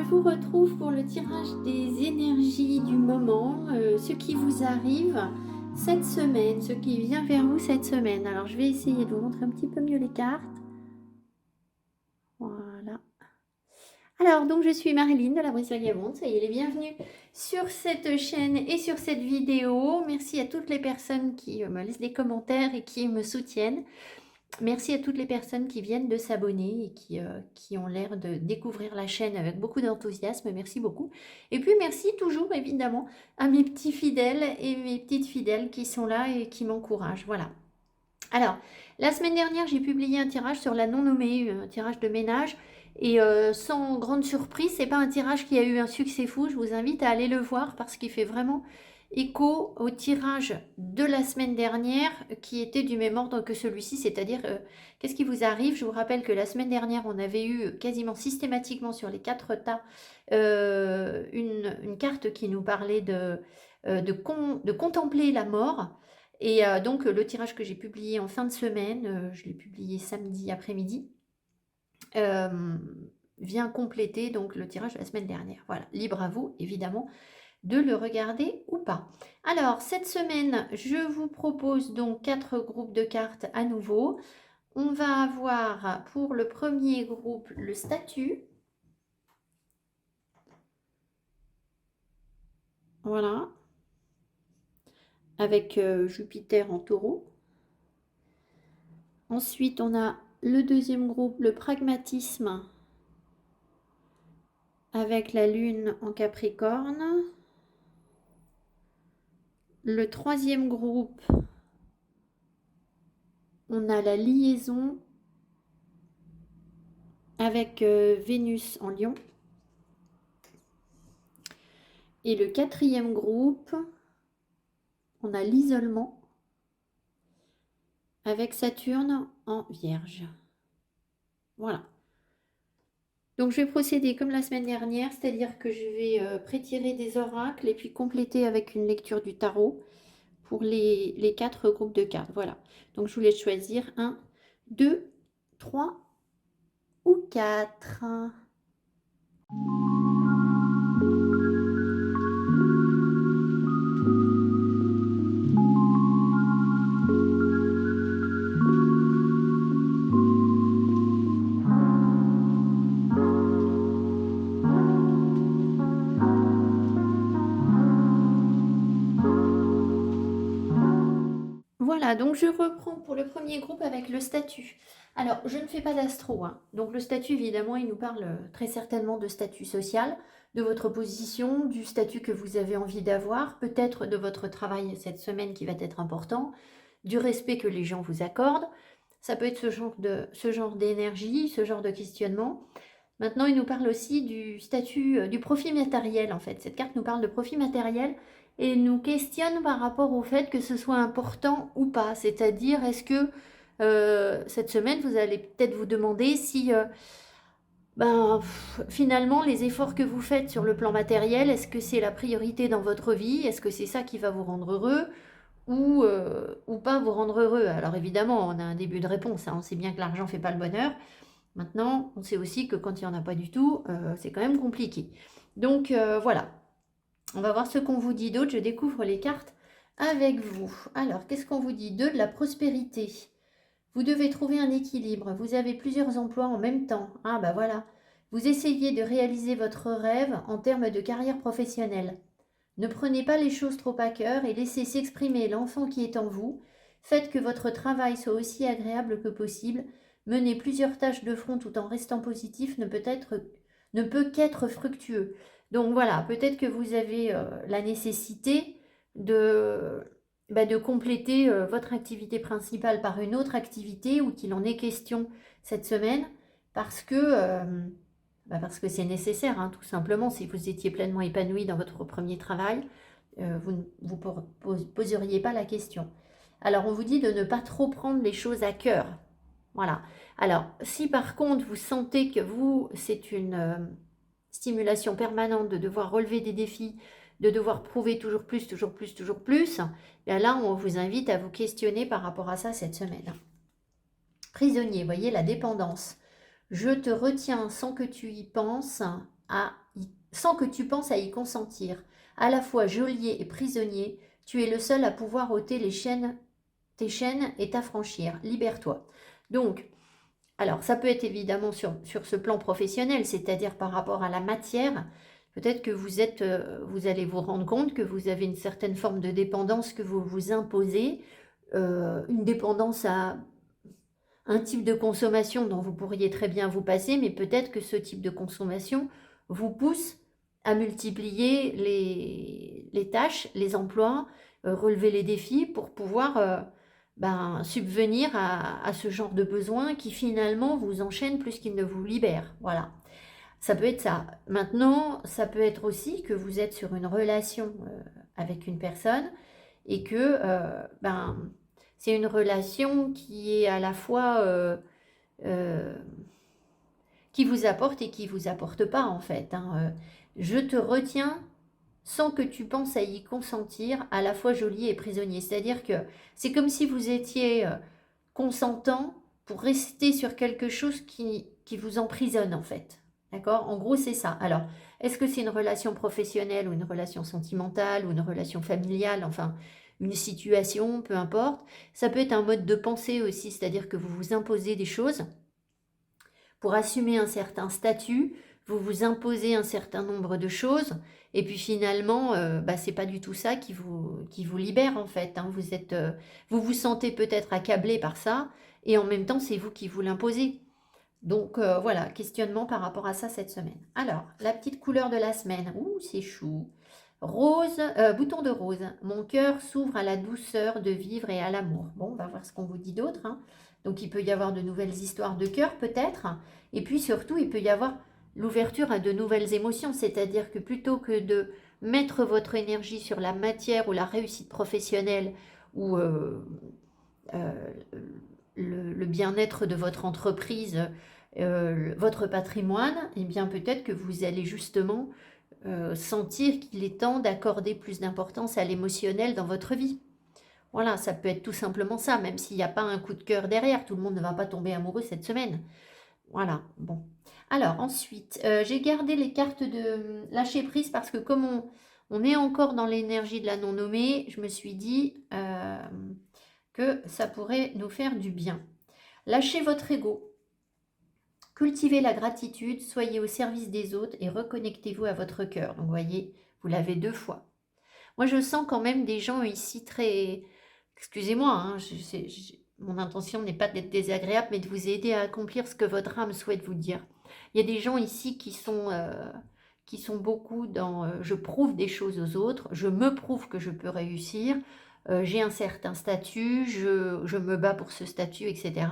vous retrouve pour le tirage des énergies du moment, ce qui vous arrive cette semaine, ce qui vient vers vous cette semaine. Alors, je vais essayer de vous montrer un petit peu mieux les cartes. Voilà. Alors, donc, je suis Marilyn de la Brise Vagabonde. Soyez les bienvenus sur cette chaîne et sur cette vidéo. Merci à toutes les personnes qui me laissent des commentaires et qui me soutiennent. Merci à toutes les personnes qui viennent de s'abonner et qui ont l'air de découvrir la chaîne avec beaucoup d'enthousiasme. Merci beaucoup. Et puis merci toujours évidemment à mes petits fidèles et mes petites fidèles qui sont là et qui m'encouragent. Voilà. Alors, la semaine dernière, j'ai publié un tirage sur la non-nommée, un tirage de ménage. Et sans grande surprise, c'est pas un tirage qui a eu un succès fou. Je vous invite à aller le voir parce qu'il fait vraiment écho au tirage de la semaine dernière qui était du même ordre que celui-ci, c'est-à-dire qu'est-ce qui vous arrive. Je vous rappelle que la semaine dernière, on avait eu quasiment systématiquement sur les 4 tas une carte qui nous parlait de contempler la mort. Et donc le tirage que j'ai publié en fin de semaine, je l'ai publié samedi après-midi, vient compléter donc le tirage de la semaine dernière. Voilà, libre à vous évidemment de le regarder ou pas. Alors, cette semaine, je vous propose donc 4 groupes de cartes à nouveau. On va avoir pour le premier groupe le statut. Voilà. Avec Jupiter en taureau. Ensuite, on a le deuxième groupe, le pragmatisme, avec la lune en Capricorne. Le troisième groupe, on a la liaison avec Vénus en Lion. Et le quatrième groupe, on a l'isolement avec Saturne en Vierge. Voilà. Donc je vais procéder comme la semaine dernière, c'est-à-dire que je vais prétirer des oracles et puis compléter avec une lecture du tarot pour les 4 groupes de cartes. Voilà. Donc je vous laisse choisir 1, 2, 3 ou 4. Voilà, donc je reprends pour le premier groupe avec le statut. Alors, je ne fais pas d'astro, hein. Donc le statut, évidemment, il nous parle très certainement de statut social, de votre position, du statut que vous avez envie d'avoir, peut-être de votre travail cette semaine qui va être important, du respect que les gens vous accordent. Ça peut être ce genre d'énergie, ce genre de questionnement. Maintenant, il nous parle aussi du statut, du profit matériel, en fait. Cette carte nous parle de profit matériel et nous questionne par rapport au fait que ce soit important ou pas. C'est-à-dire, est-ce que cette semaine, vous allez peut-être vous demander si finalement, les efforts que vous faites sur le plan matériel, est-ce que c'est la priorité dans votre vie? Est-ce que c'est ça qui va vous rendre heureux ou pas vous rendre heureux? Alors évidemment, on a un début de réponse, hein. On sait bien que l'argent ne fait pas le bonheur. Maintenant, on sait aussi que quand il n'y en a pas du tout, c'est quand même compliqué. Donc voilà, on va voir ce qu'on vous dit d'autre. Je découvre les cartes avec vous. Alors, qu'est-ce qu'on vous dit? 2, de la prospérité. Vous devez trouver un équilibre. Vous avez plusieurs emplois en même temps. Ah bah voilà. Vous essayez de réaliser votre rêve en termes de carrière professionnelle. Ne prenez pas les choses trop à cœur et laissez s'exprimer l'enfant qui est en vous. Faites que votre travail soit aussi agréable que possible. Mener plusieurs tâches de front tout en restant positif ne peut qu'être fructueux. Donc voilà, peut-être que vous avez la nécessité de compléter votre activité principale par une autre activité ou qu'il en est question cette semaine parce que c'est nécessaire, hein, tout simplement. Si vous étiez pleinement épanoui dans votre premier travail, vous ne vous poseriez pas la question. Alors, on vous dit de ne pas trop prendre les choses à cœur. Voilà. Alors, si par contre, vous sentez que c'est une stimulation permanente de devoir relever des défis, de devoir prouver toujours plus, toujours plus, toujours plus, bien là, on vous invite à vous questionner par rapport à ça cette semaine. Prisonnier, voyez la dépendance. Je te retiens sans que tu y penses sans que tu penses à y consentir. À la fois geôlier et prisonnier, tu es le seul à pouvoir ôter tes chaînes et t'affranchir. Libère-toi. Donc, alors, ça peut être évidemment sur ce plan professionnel, c'est-à-dire par rapport à la matière. Peut-être que vous allez vous rendre compte que vous avez une certaine forme de dépendance que vous vous imposez, une dépendance à un type de consommation dont vous pourriez très bien vous passer, mais peut-être que ce type de consommation vous pousse à multiplier les tâches, les emplois, relever les défis pour pouvoir subvenir à ce genre de besoins qui finalement vous enchaînent plus qu'ils ne vous libèrent. Voilà, ça peut être ça. Maintenant, ça peut être aussi que vous êtes sur une relation avec une personne et que c'est une relation qui est à la fois euh, qui vous apporte et qui vous apporte pas en fait. Je te retiens sans que tu penses à y consentir, à la fois geôlier et prisonnier. C'est-à-dire que c'est comme si vous étiez consentant pour rester sur quelque chose qui vous emprisonne en fait. D'accord? En gros, c'est ça. Alors, est-ce que c'est une relation professionnelle ou une relation sentimentale ou une relation familiale, enfin, une situation, peu importe. Ça peut être un mode de pensée aussi, c'est-à-dire que vous vous imposez des choses pour assumer un certain statut, vous vous imposez un certain nombre de choses, et puis finalement, c'est pas du tout ça qui vous libère en fait. Vous vous sentez peut-être accablé par ça, et en même temps, c'est vous qui vous l'imposez. Donc voilà, questionnement par rapport à ça cette semaine. Alors, la petite couleur de la semaine. Ouh, c'est chou. Rose, bouton de rose. Mon cœur s'ouvre à la douceur de vivre et à l'amour. Bon, on va voir ce qu'on vous dit d'autre. Donc, il peut y avoir de nouvelles histoires de cœur, peut-être. Et puis, surtout, il peut y avoir l'ouverture à de nouvelles émotions. C'est-à-dire que plutôt que de mettre votre énergie sur la matière ou la réussite professionnelle ou euh, le bien-être de votre entreprise, votre patrimoine, eh bien, peut-être que vous allez justement sentir qu'il est temps d'accorder plus d'importance à l'émotionnel dans votre vie. Voilà, ça peut être tout simplement ça, même s'il n'y a pas un coup de cœur derrière, tout le monde ne va pas tomber amoureux cette semaine. Voilà, bon. Alors ensuite, j'ai gardé les cartes de lâcher prise parce que comme on est encore dans l'énergie de la non-nommée, je me suis dit que ça pourrait nous faire du bien. Lâchez votre ego. Cultivez la gratitude, soyez au service des autres et reconnectez-vous à votre cœur. Donc, vous voyez, vous l'avez 2 fois. Moi, je sens quand même des gens ici très... Excusez-moi, mon intention n'est pas d'être désagréable, mais de vous aider à accomplir ce que votre âme souhaite vous dire. Il y a des gens ici qui sont beaucoup dans je prouve des choses aux autres, je me prouve que je peux réussir, j'ai un certain statut, je me bats pour ce statut, etc.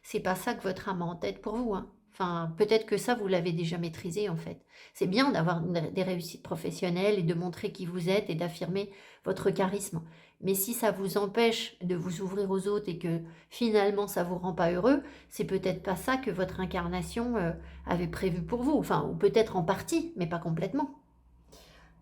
C'est pas ça que votre âme a en tête pour vous. Enfin, peut-être que ça, vous l'avez déjà maîtrisé en fait. C'est bien d'avoir des réussites professionnelles et de montrer qui vous êtes et d'affirmer votre charisme. Mais si ça vous empêche de vous ouvrir aux autres et que finalement ça vous rend pas heureux, c'est peut-être pas ça que votre incarnation avait prévu pour vous. Enfin, ou peut-être en partie, mais pas complètement.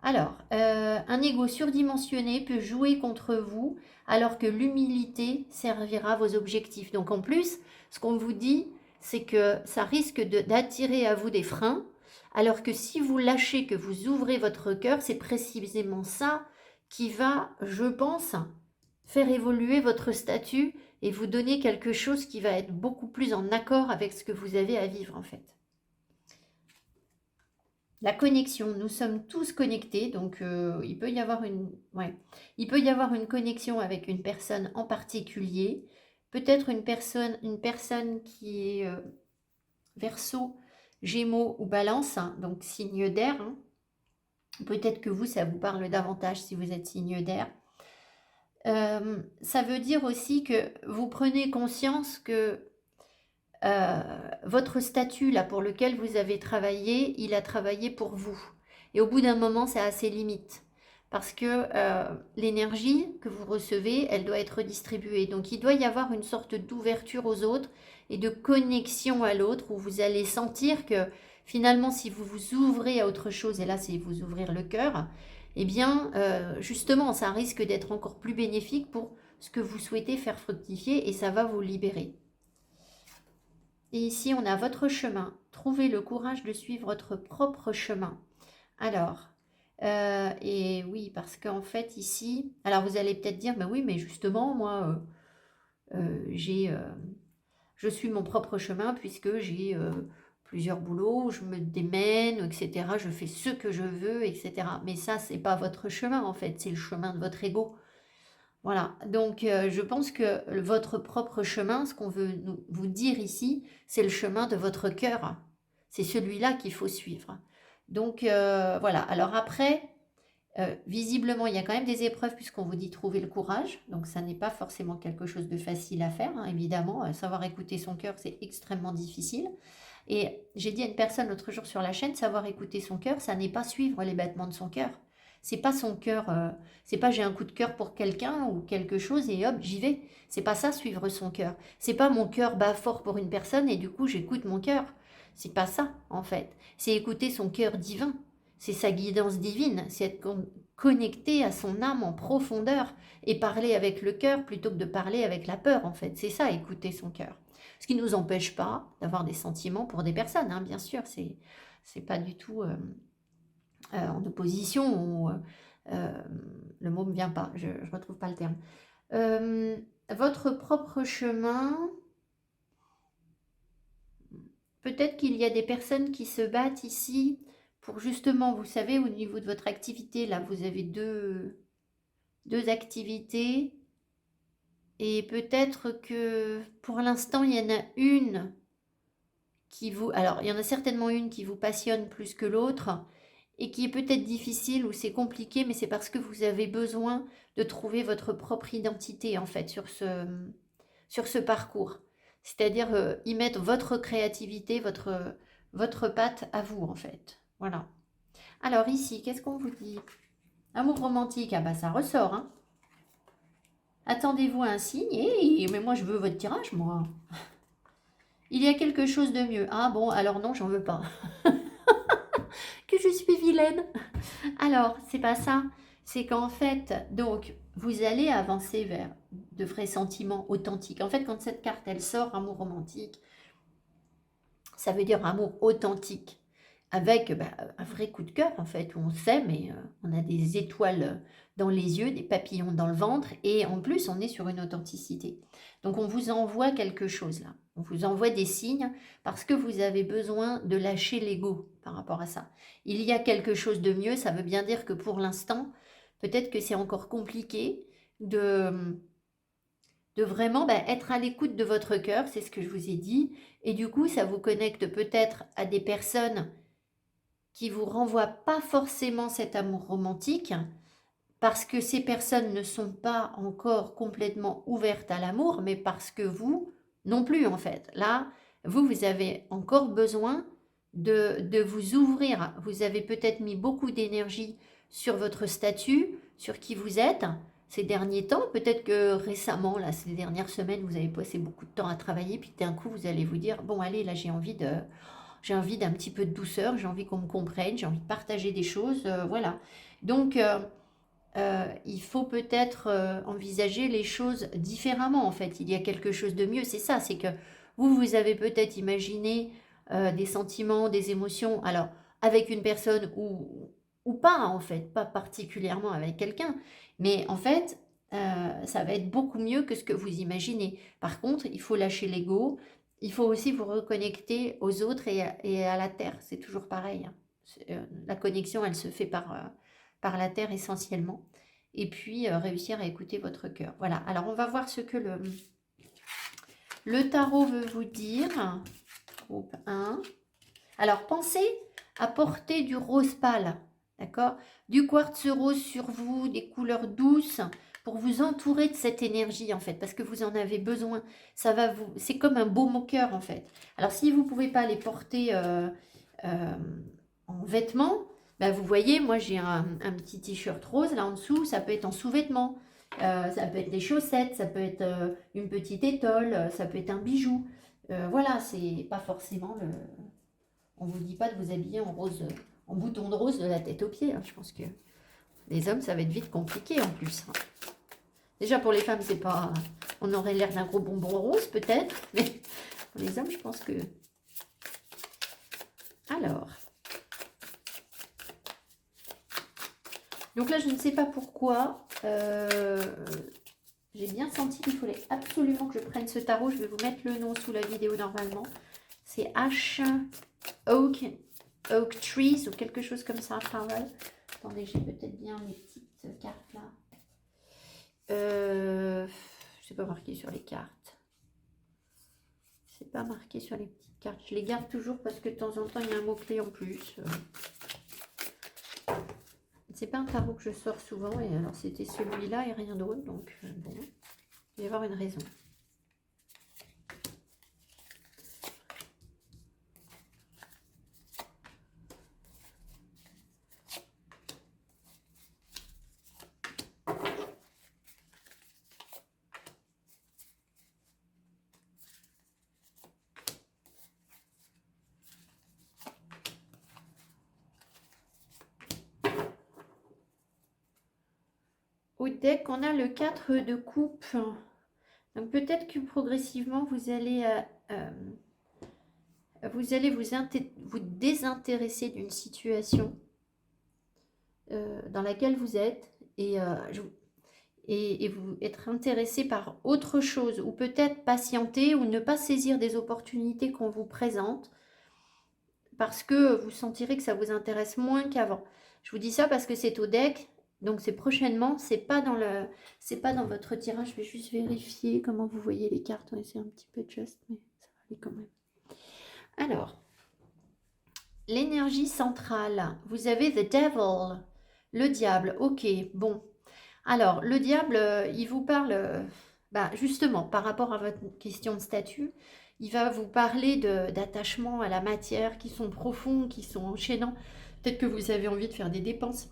Alors, un ego surdimensionné peut jouer contre vous alors que l'humilité servira vos objectifs. Donc en plus, ce qu'on vous dit, c'est que ça risque d'attirer à vous des freins, alors que si vous lâchez, que vous ouvrez votre cœur, c'est précisément ça qui va, je pense, faire évoluer votre statut et vous donner quelque chose qui va être beaucoup plus en accord avec ce que vous avez à vivre en fait. La connexion, nous sommes tous connectés, donc il peut y avoir il peut y avoir une connexion avec une personne en particulier, peut-être une personne qui est Verseau, Gémeaux ou Balance, donc signe d'air. Peut-être que vous, ça vous parle davantage si vous êtes signe d'air. Ça veut dire aussi que vous prenez conscience que votre statut là pour lequel vous avez travaillé, il a travaillé pour vous. Et au bout d'un moment, c'est à ses limites. Parce que l'énergie que vous recevez, elle doit être redistribuée. Donc il doit y avoir une sorte d'ouverture aux autres et de connexion à l'autre où vous allez sentir que finalement, si vous vous ouvrez à autre chose, et là c'est vous ouvrir le cœur, eh bien justement, ça risque d'être encore plus bénéfique pour ce que vous souhaitez faire fructifier et ça va vous libérer. Et ici, on a votre chemin. trouver le courage de suivre votre propre chemin. Alors, et oui, parce qu'en fait, ici, alors vous allez peut-être dire, mais oui, mais justement, moi, je suis mon propre chemin puisque j'ai plusieurs boulots, je me démène, etc. Je fais ce que je veux, etc. Mais ça, c'est pas votre chemin, en fait, c'est le chemin de votre ego. Voilà, donc je pense que votre propre chemin, ce qu'on veut vous dire ici, c'est le chemin de votre cœur. C'est celui-là qu'il faut suivre. Donc voilà, alors après, visiblement, il y a quand même des épreuves puisqu'on vous dit trouver le courage. Donc ça n'est pas forcément quelque chose de facile à faire, hein, évidemment. Savoir écouter son cœur, c'est extrêmement difficile. Et j'ai dit à une personne l'autre jour sur la chaîne, savoir écouter son cœur, ça n'est pas suivre les battements de son cœur. C'est pas son cœur, c'est pas j'ai un coup de cœur pour quelqu'un ou quelque chose et hop, j'y vais. C'est pas ça suivre son cœur. C'est pas mon cœur bat fort pour une personne et du coup j'écoute mon cœur. C'est pas ça en fait. C'est écouter son cœur divin. C'est sa guidance divine. C'est être connecté à son âme en profondeur et parler avec le cœur plutôt que de parler avec la peur en fait. C'est ça, écouter son cœur. Ce qui ne nous empêche pas d'avoir des sentiments pour des personnes, hein, bien sûr. C'est pas du tout en opposition. Ou, le mot ne me vient pas, je ne retrouve pas le terme. Votre propre chemin, peut-être qu'il y a des personnes qui se battent ici pour justement, vous savez, au niveau de votre activité, là, vous avez deux activités. Et peut-être que pour l'instant, il y en a une qui vous... Alors, il y en a certainement une qui vous passionne plus que l'autre et qui est peut-être difficile ou c'est compliqué, mais c'est parce que vous avez besoin de trouver votre propre identité, en fait, sur ce parcours. C'est-à-dire y mettre votre créativité, votre patte à vous, en fait. Voilà. Alors ici, qu'est-ce qu'on vous dit? Amour romantique, ah bah ça ressort, hein. Attendez-vous à un signe. Mais moi, je veux votre tirage, moi. Il y a quelque chose de mieux. Ah bon, alors non, j'en veux pas. Que je suis vilaine. Alors, c'est pas ça. C'est qu'en fait, donc, vous allez avancer vers de vrais sentiments authentiques. En fait, quand cette carte, elle sort, amour romantique, ça veut dire amour authentique. Avec un vrai coup de cœur, en fait, où on s'aime et on a des étoiles dans les yeux, des papillons dans le ventre, et en plus, on est sur une authenticité. Donc, on vous envoie quelque chose, là. On vous envoie des signes, parce que vous avez besoin de lâcher l'ego par rapport à ça. Il y a quelque chose de mieux, ça veut bien dire que pour l'instant, peut-être que c'est encore compliqué de vraiment être à l'écoute de votre cœur, c'est ce que je vous ai dit, et du coup, ça vous connecte peut-être à des personnes qui vous renvoie pas forcément cet amour romantique, parce que ces personnes ne sont pas encore complètement ouvertes à l'amour, mais parce que vous non plus en fait. Là, vous avez encore besoin de vous ouvrir. Vous avez peut-être mis beaucoup d'énergie sur votre statut, sur qui vous êtes ces derniers temps. Peut-être que récemment, là, ces dernières semaines, vous avez passé beaucoup de temps à travailler, puis d'un coup, vous allez vous dire, bon allez, là j'ai envie d'un petit peu de douceur, j'ai envie qu'on me comprenne, j'ai envie de partager des choses, voilà. Donc, il faut peut-être envisager les choses différemment, en fait. Il y a quelque chose de mieux, c'est ça, c'est que vous avez peut-être imaginé des sentiments, des émotions, alors avec une personne ou pas, en fait, pas particulièrement avec quelqu'un, mais en fait, ça va être beaucoup mieux que ce que vous imaginez. Par contre, il faut lâcher l'ego, il faut aussi vous reconnecter aux autres et à la terre. C'est toujours pareil, hein. La connexion, elle se fait par la terre essentiellement. Et puis, réussir à écouter votre cœur. Voilà. Alors, on va voir ce que le tarot veut vous dire. Groupe 1. Alors, pensez à porter du rose pâle. D'accord? Du quartz rose sur vous, des couleurs douces, pour vous entourer de cette énergie en fait, parce que vous en avez besoin. Ça va vous, c'est comme un baume au cœur en fait. Alors si vous ne pouvez pas les porter en vêtements, vous voyez, moi j'ai un petit t-shirt rose là en dessous, ça peut être en sous-vêtements, ça peut être des chaussettes, ça peut être une petite étole, ça peut être un bijou. Voilà, c'est pas forcément le... On vous dit pas de vous habiller en rose, en bouton de rose de la tête aux pieds. Hein. Je pense que les hommes, ça va être vite compliqué en plus. Hein. Déjà pour les femmes, c'est pas... On aurait l'air d'un gros bonbon rose peut-être, mais pour les hommes, je pense que Donc là, je ne sais pas pourquoi. J'ai bien senti qu'il fallait absolument que je prenne ce tarot. Je vais vous mettre le nom sous la vidéo normalement. C'est H Oak, Oak Trees ou quelque chose comme ça, pareil. Attendez, j'ai peut-être bien mes petites cartes là. C'est pas marqué sur les cartes. C'est pas marqué sur les petites cartes. Je les garde toujours parce que de temps en temps, il y a un mot-clé en plus. C'est pas un tarot que je sors souvent. Et alors, c'était celui-là et rien d'autre. Donc, bon, il va y avoir une raison. Au deck, on a le 4 de coupe. Donc peut-être que progressivement, vous allez vous désintéresser d'une situation dans laquelle vous êtes et vous être intéressé par autre chose, ou peut-être patienter ou ne pas saisir des opportunités qu'on vous présente parce que vous sentirez que ça vous intéresse moins qu'avant. Je vous dis ça parce que c'est au deck. Donc c'est prochainement, c'est pas dans votre tirage. Je vais juste vérifier comment vous voyez les cartes. Ouais, c'est un petit peu juste, mais ça va aller quand même. Alors, l'énergie centrale. Vous avez the devil, le diable. Ok, bon. Alors, le diable, il vous parle, justement, par rapport à votre question de statut, il va vous parler d'attachements à la matière qui sont profonds, qui sont enchaînants. Peut-être que vous avez envie de faire des dépenses.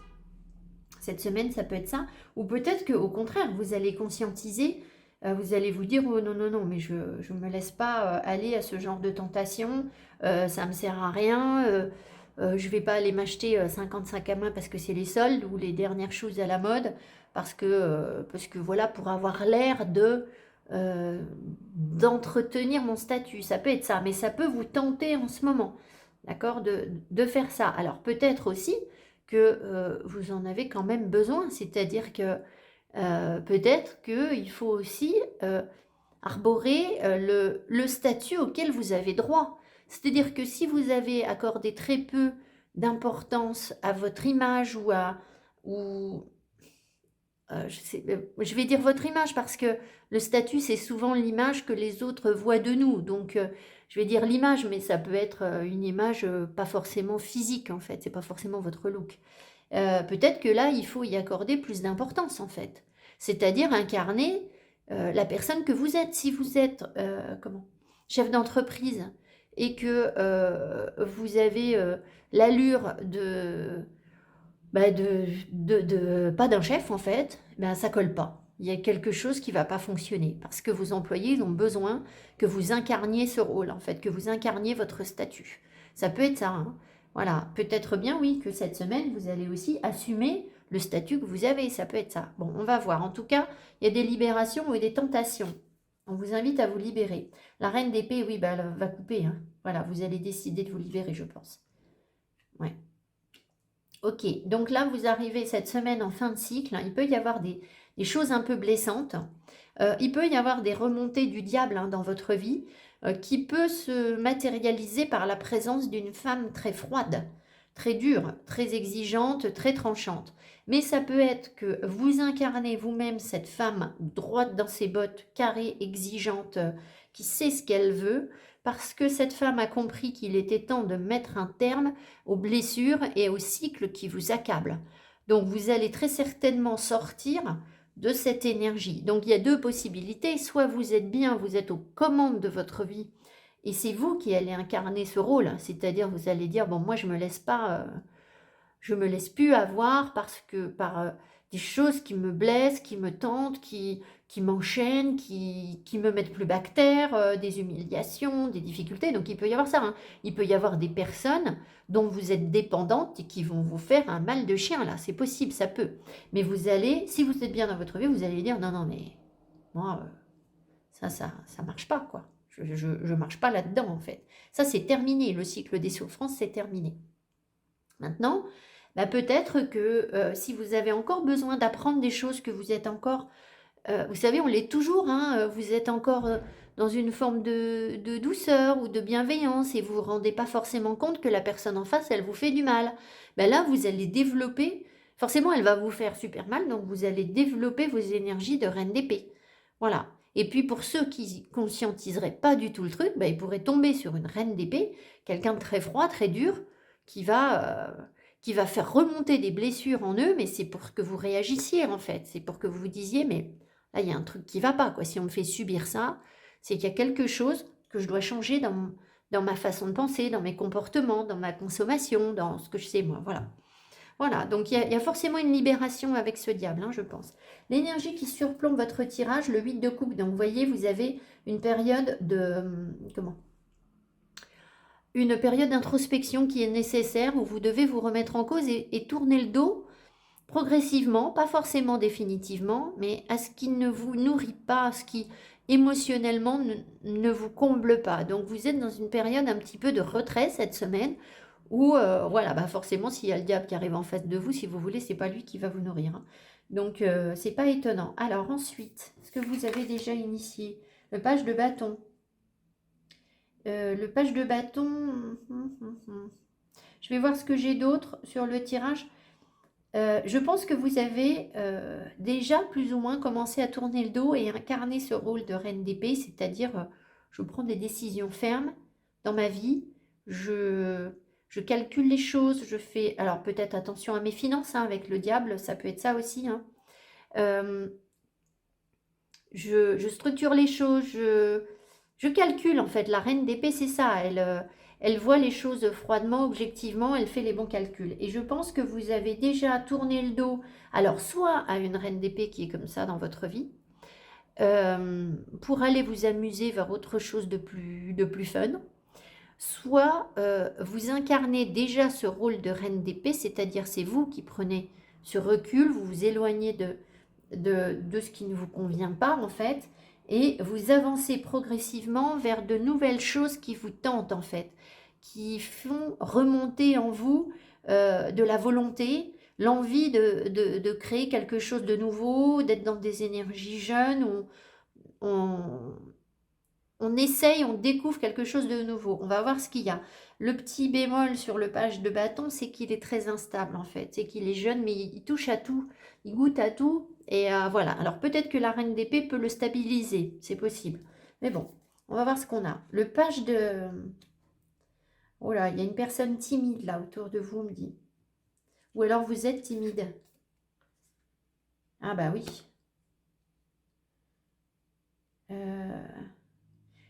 Cette semaine, ça peut être ça. Ou peut-être qu'au contraire, vous allez conscientiser, vous allez vous dire, oh non, non, non, mais je ne me laisse pas aller à ce genre de tentation, ça ne me sert à rien, je ne vais pas aller m'acheter 50 sacs à main parce que c'est les soldes ou les dernières choses à la mode, parce que voilà, pour avoir l'air d'entretenir mon statut. Ça peut être ça, mais ça peut vous tenter en ce moment, d'accord, de faire ça. Alors peut-être aussi que vous en avez quand même besoin. C'est-à-dire que peut-être qu'il faut aussi arborer le statut auquel vous avez droit. C'est-à-dire que si vous avez accordé très peu d'importance à votre image je vais dire votre image parce que le statut, c'est souvent l'image que les autres voient de nous. Donc, je vais dire l'image, mais ça peut être une image pas forcément physique, en fait. C'est pas forcément votre look. Peut-être que là, il faut y accorder plus d'importance, en fait. C'est-à-dire incarner la personne que vous êtes. Si vous êtes chef d'entreprise et que vous avez l'allure pas d'un chef en fait, ben ça colle pas. Il y a quelque chose qui va pas fonctionner parce que vos employés ont besoin que vous incarniez ce rôle en fait, que vous incarniez votre statut. Ça peut être ça, hein. Voilà, peut-être bien oui que cette semaine vous allez aussi assumer le statut que vous avez, ça peut être ça. Bon, on va voir. En tout cas, il y a des libérations et des tentations. On vous invite à vous libérer. La reine d'épée, oui, bah, elle va couper, hein. Voilà, vous allez décider de vous libérer, je pense. Ouais. Ok, donc là, vous arrivez cette semaine en fin de cycle. Il peut y avoir des choses un peu blessantes. Il peut y avoir des remontées du diable dans votre vie qui peut se matérialiser par la présence d'une femme très froide, très dure, très exigeante, très tranchante. Mais ça peut être que vous incarnez vous-même cette femme droite dans ses bottes, carrée, exigeante, qui sait ce qu'elle veut, parce que cette femme a compris qu'il était temps de mettre un terme aux blessures et aux cycles qui vous accablent. Donc vous allez très certainement sortir de cette énergie. Donc il y a deux possibilités, soit vous êtes bien, vous êtes aux commandes de votre vie, et c'est vous qui allez incarner ce rôle, c'est-à-dire vous allez dire, bon moi je me laisse pas, je me laisse plus avoir parce que par des choses qui me blessent, qui me tentent, qui m'enchaînent, qui me mettent plus bactère, des humiliations, des difficultés. Donc il peut y avoir ça, hein. Il peut y avoir des personnes dont vous êtes dépendante et qui vont vous faire un mal de chien, là. C'est possible, ça peut. Mais vous allez, si vous êtes bien dans votre vie, vous allez dire, non, non, mais moi, ça marche pas, quoi. Je marche pas là-dedans, en fait. Ça, c'est terminé. Le cycle des souffrances, c'est terminé. Maintenant, bah, peut-être que si vous avez encore besoin d'apprendre des choses, que vous êtes encore, vous savez, on l'est toujours, hein, vous êtes encore dans une forme de douceur ou de bienveillance et vous vous rendez pas forcément compte que la personne en face, elle vous fait du mal. Ben là, vous allez développer, forcément, elle va vous faire super mal, donc vous allez développer vos énergies de reine d'épée. Voilà. Et puis pour ceux qui conscientiseraient pas du tout le truc, ben, ils pourraient tomber sur une reine d'épée, quelqu'un de très froid, très dur, qui va, euh, qui va faire remonter des blessures en eux, mais c'est pour que vous réagissiez en fait. C'est pour que vous vous disiez, mais là, il y a un truc qui va pas, quoi. Si on me fait subir ça, c'est qu'il y a quelque chose que je dois changer dans ma façon de penser, dans mes comportements, dans ma consommation, dans ce que je sais moi. Voilà. Voilà, donc il y a forcément une libération avec ce diable, hein, je pense. L'énergie qui surplombe votre tirage, le 8 de coupe. Donc vous voyez, vous avez une période de... Comment? Une période d'introspection qui est nécessaire, où vous devez vous remettre en cause et tourner le dos progressivement, pas forcément définitivement, mais à ce qui ne vous nourrit pas, à ce qui émotionnellement ne vous comble pas. Donc vous êtes dans une période un petit peu de retrait cette semaine, où voilà, bah forcément s'il y a le diable qui arrive en face de vous, si vous voulez, c'est pas lui qui va vous nourrir, hein. Donc c'est pas étonnant. Alors ensuite, est-ce que vous avez déjà initié le page de bâton? Le page de bâton, je vais voir ce que j'ai d'autre sur le tirage. Je pense que vous avez déjà plus ou moins commencé à tourner le dos et incarner ce rôle de reine d'épée, c'est-à-dire je prends des décisions fermes dans ma vie, je calcule les choses, je fais, alors peut-être attention à mes finances, hein, avec le diable, ça peut être ça aussi, hein. Euh, je structure les choses, je calcule en fait. La reine d'épée, c'est ça, elle voit les choses froidement, objectivement, elle fait les bons calculs. Et je pense que vous avez déjà tourné le dos, alors soit à une reine d'épée qui est comme ça dans votre vie, pour aller vous amuser vers autre chose de plus fun, soit vous incarnez déjà ce rôle de reine d'épée, c'est-à-dire c'est vous qui prenez ce recul, vous vous éloignez de ce qui ne vous convient pas en fait, et vous avancez progressivement vers de nouvelles choses qui vous tentent en fait, qui font remonter en vous de la volonté, l'envie de créer quelque chose de nouveau, d'être dans des énergies jeunes, où on essaye, on découvre quelque chose de nouveau. On va voir ce qu'il y a. Le petit bémol sur le page de bâton, c'est qu'il est très instable en fait. C'est qu'il est jeune, mais il touche à tout, il goûte à tout. Et voilà. Alors peut-être que la reine d'épée peut le stabiliser, c'est possible. Mais bon, on va voir ce qu'on a. Le page de... Oh là, il y a une personne timide là autour de vous, on me dit. Ou alors vous êtes timide. Ah bah oui.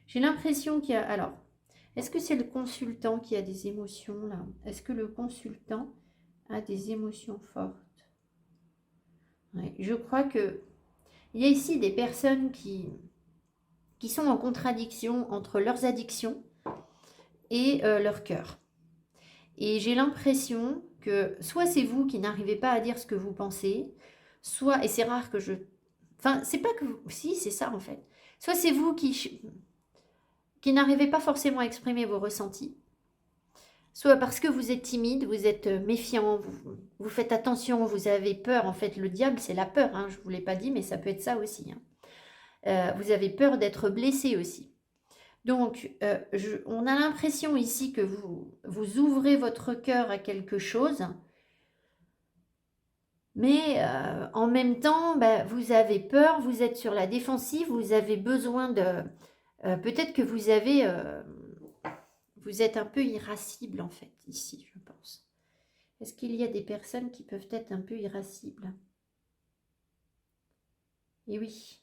J'ai l'impression qu'il y a... Alors, est-ce que c'est le consultant qui a des émotions là? Est-ce que le consultant a des émotions fortes? Ouais, je crois que il y a ici des personnes qui sont en contradiction entre leurs addictions et leur cœur. Et j'ai l'impression que soit c'est vous qui n'arrivez pas à dire ce que vous pensez, soit, et c'est rare que je... Enfin, c'est pas que vous... Si, c'est ça en fait. Soit c'est vous qui n'arrivez pas forcément à exprimer vos ressentis, soit parce que vous êtes timide, vous êtes méfiant, vous faites attention, vous avez peur. En fait, le diable, c'est la peur, hein, je ne vous l'ai pas dit, mais ça peut être ça aussi, hein. Vous avez peur d'être blessé aussi. Donc, on a l'impression ici que vous ouvrez votre cœur à quelque chose, mais en même temps, bah, vous avez peur, vous êtes sur la défensive, vous avez besoin de... peut-être que vous avez... vous êtes un peu irascible en fait, ici, je pense. Est-ce qu'il y a des personnes qui peuvent être un peu irascibles? Et oui,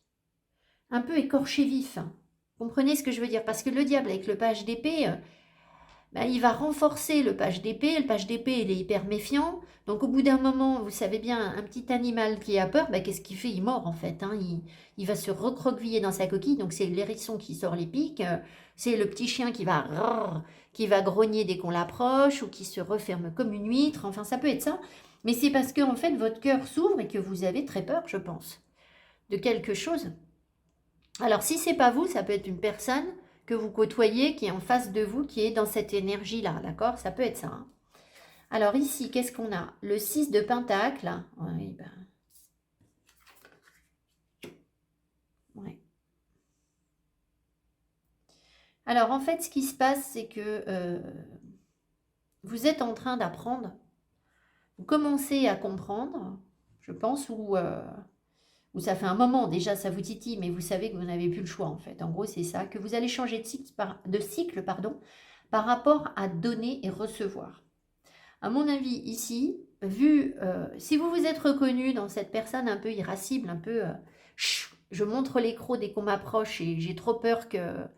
un peu écorché vif, hein. Comprenez ce que je veux dire? Parce que le diable, avec le page d'épée, ben, il va renforcer le page d'épée. Le page d'épée, il est hyper méfiant. Donc au bout d'un moment, vous savez bien, un petit animal qui a peur, ben, qu'est-ce qu'il fait? Il mord en fait, hein. Il va se recroqueviller dans sa coquille. Donc c'est l'hérisson qui sort les pics. C'est le petit chien qui va grogner dès qu'on l'approche ou qui se referme comme une huître. Enfin, ça peut être ça. Mais c'est parce que en fait, votre cœur s'ouvre et que vous avez très peur, je pense, de quelque chose. Alors si c'est pas vous, ça peut être une personne que vous côtoyez, qui est en face de vous, qui est dans cette énergie-là, d'accord? Ça peut être ça, hein. Alors ici, qu'est-ce qu'on a? Le 6 de Pentacle. Oui, ben, ouais. Alors en fait, ce qui se passe, c'est que vous êtes en train d'apprendre. Vous commencez à comprendre, je pense, ou ça fait un moment déjà, ça vous titille, mais vous savez que vous n'avez plus le choix en fait. En gros, c'est ça, que vous allez changer de cycle par rapport à donner et recevoir. À mon avis, ici, si vous vous êtes reconnu dans cette personne un peu irascible, un peu je montre les crocs dès qu'on m'approche et j'ai trop peur qu'on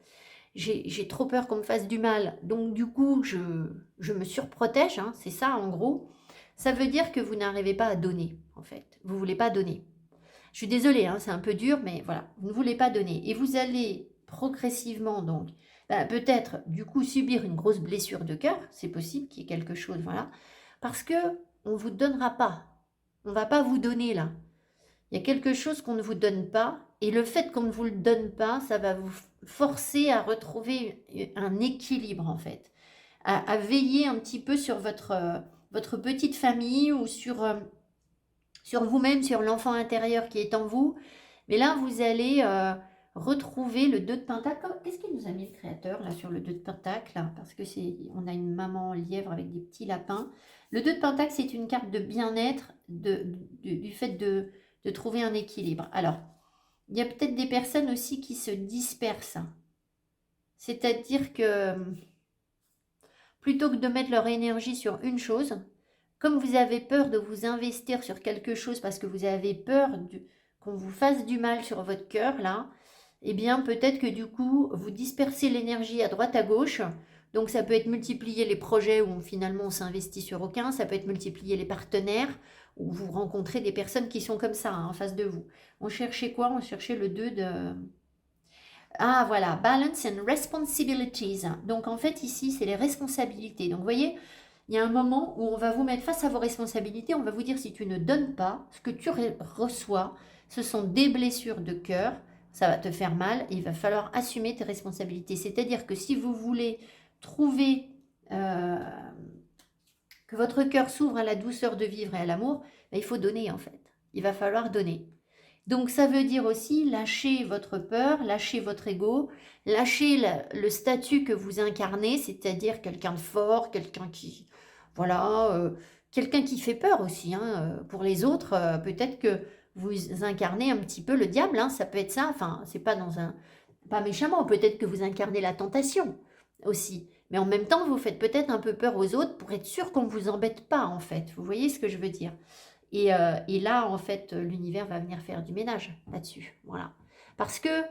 me fasse du mal, donc du coup je me surprotège, hein, c'est ça en gros. Ça veut dire que vous n'arrivez pas à donner, en fait. Vous ne voulez pas donner. Je suis désolée, hein, c'est un peu dur, mais voilà, vous ne voulez pas donner. Et vous allez progressivement, donc, peut-être, du coup, subir une grosse blessure de cœur. C'est possible qu'il y ait quelque chose, voilà. Parce que on ne vous donnera pas. On ne va pas vous donner, là. Il y a quelque chose qu'on ne vous donne pas. Et le fait qu'on ne vous le donne pas, ça va vous forcer à retrouver un équilibre, en fait. À veiller un petit peu sur votre petite famille ou sur vous-même, sur l'enfant intérieur qui est en vous. Mais là, vous allez retrouver le 2 de Pentacle. Qu'est-ce qu'il nous a mis le créateur là sur le 2 de Pentacle là? Parce que on a une maman lièvre avec des petits lapins. Le 2 de Pentacle, c'est une carte de bien-être, du fait de trouver un équilibre. Alors, il y a peut-être des personnes aussi qui se dispersent. C'est-à-dire que plutôt que de mettre leur énergie sur une chose, comme vous avez peur de vous investir sur quelque chose parce que vous avez peur qu'on vous fasse du mal sur votre cœur, là, eh bien, peut-être que du coup, vous dispersez l'énergie à droite, à gauche. Donc, ça peut être multiplier les projets où finalement on s'investit sur aucun. Ça peut être multiplier les partenaires où vous rencontrez des personnes qui sont comme ça, hein, en face de vous. On cherchait quoi? On cherchait le 2 de... Ah, voilà, balance and responsibilities. Donc, en fait, ici, c'est les responsabilités. Donc, vous voyez, il y a un moment où on va vous mettre face à vos responsabilités. On va vous dire, si tu ne donnes pas, ce que tu reçois, ce sont des blessures de cœur. Ça va te faire mal et il va falloir assumer tes responsabilités. C'est-à-dire que si vous voulez trouver que votre cœur s'ouvre à la douceur de vivre et à l'amour, il faut donner, en fait. Il va falloir donner. Donc, ça veut dire aussi lâcher votre peur, lâcher votre ego, lâcher le statut que vous incarnez, c'est-à-dire quelqu'un de fort, quelqu'un qui... Voilà, quelqu'un qui fait peur aussi, hein, pour les autres. Peut-être que vous incarnez un petit peu le diable, hein, ça peut être ça. Enfin, c'est pas pas méchamment. Peut-être que vous incarnez la tentation aussi. Mais en même temps, vous faites peut-être un peu peur aux autres pour être sûr qu'on ne vous embête pas, en fait. Vous voyez ce que je veux dire? Et là, en fait, l'univers va venir faire du ménage là-dessus. Voilà. Parce que,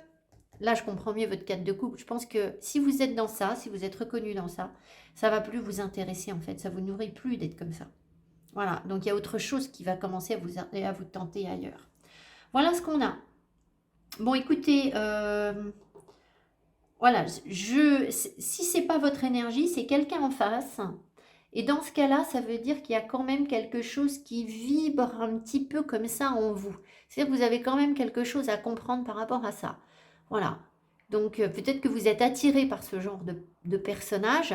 là, je comprends mieux votre cadre de couple. Je pense que si vous êtes dans ça, si vous êtes reconnu dans ça, ça ne va plus vous intéresser, en fait. Ça ne vous nourrit plus d'être comme ça. Voilà. Donc, il y a autre chose qui va commencer à vous tenter ailleurs. Voilà ce qu'on a. Bon, écoutez, voilà. Si ce n'est pas votre énergie, c'est quelqu'un en face. Et dans ce cas-là, ça veut dire qu'il y a quand même quelque chose qui vibre un petit peu comme ça en vous. C'est-à-dire que vous avez quand même quelque chose à comprendre par rapport à ça. Voilà. Donc, peut-être que vous êtes attiré par ce genre de personnage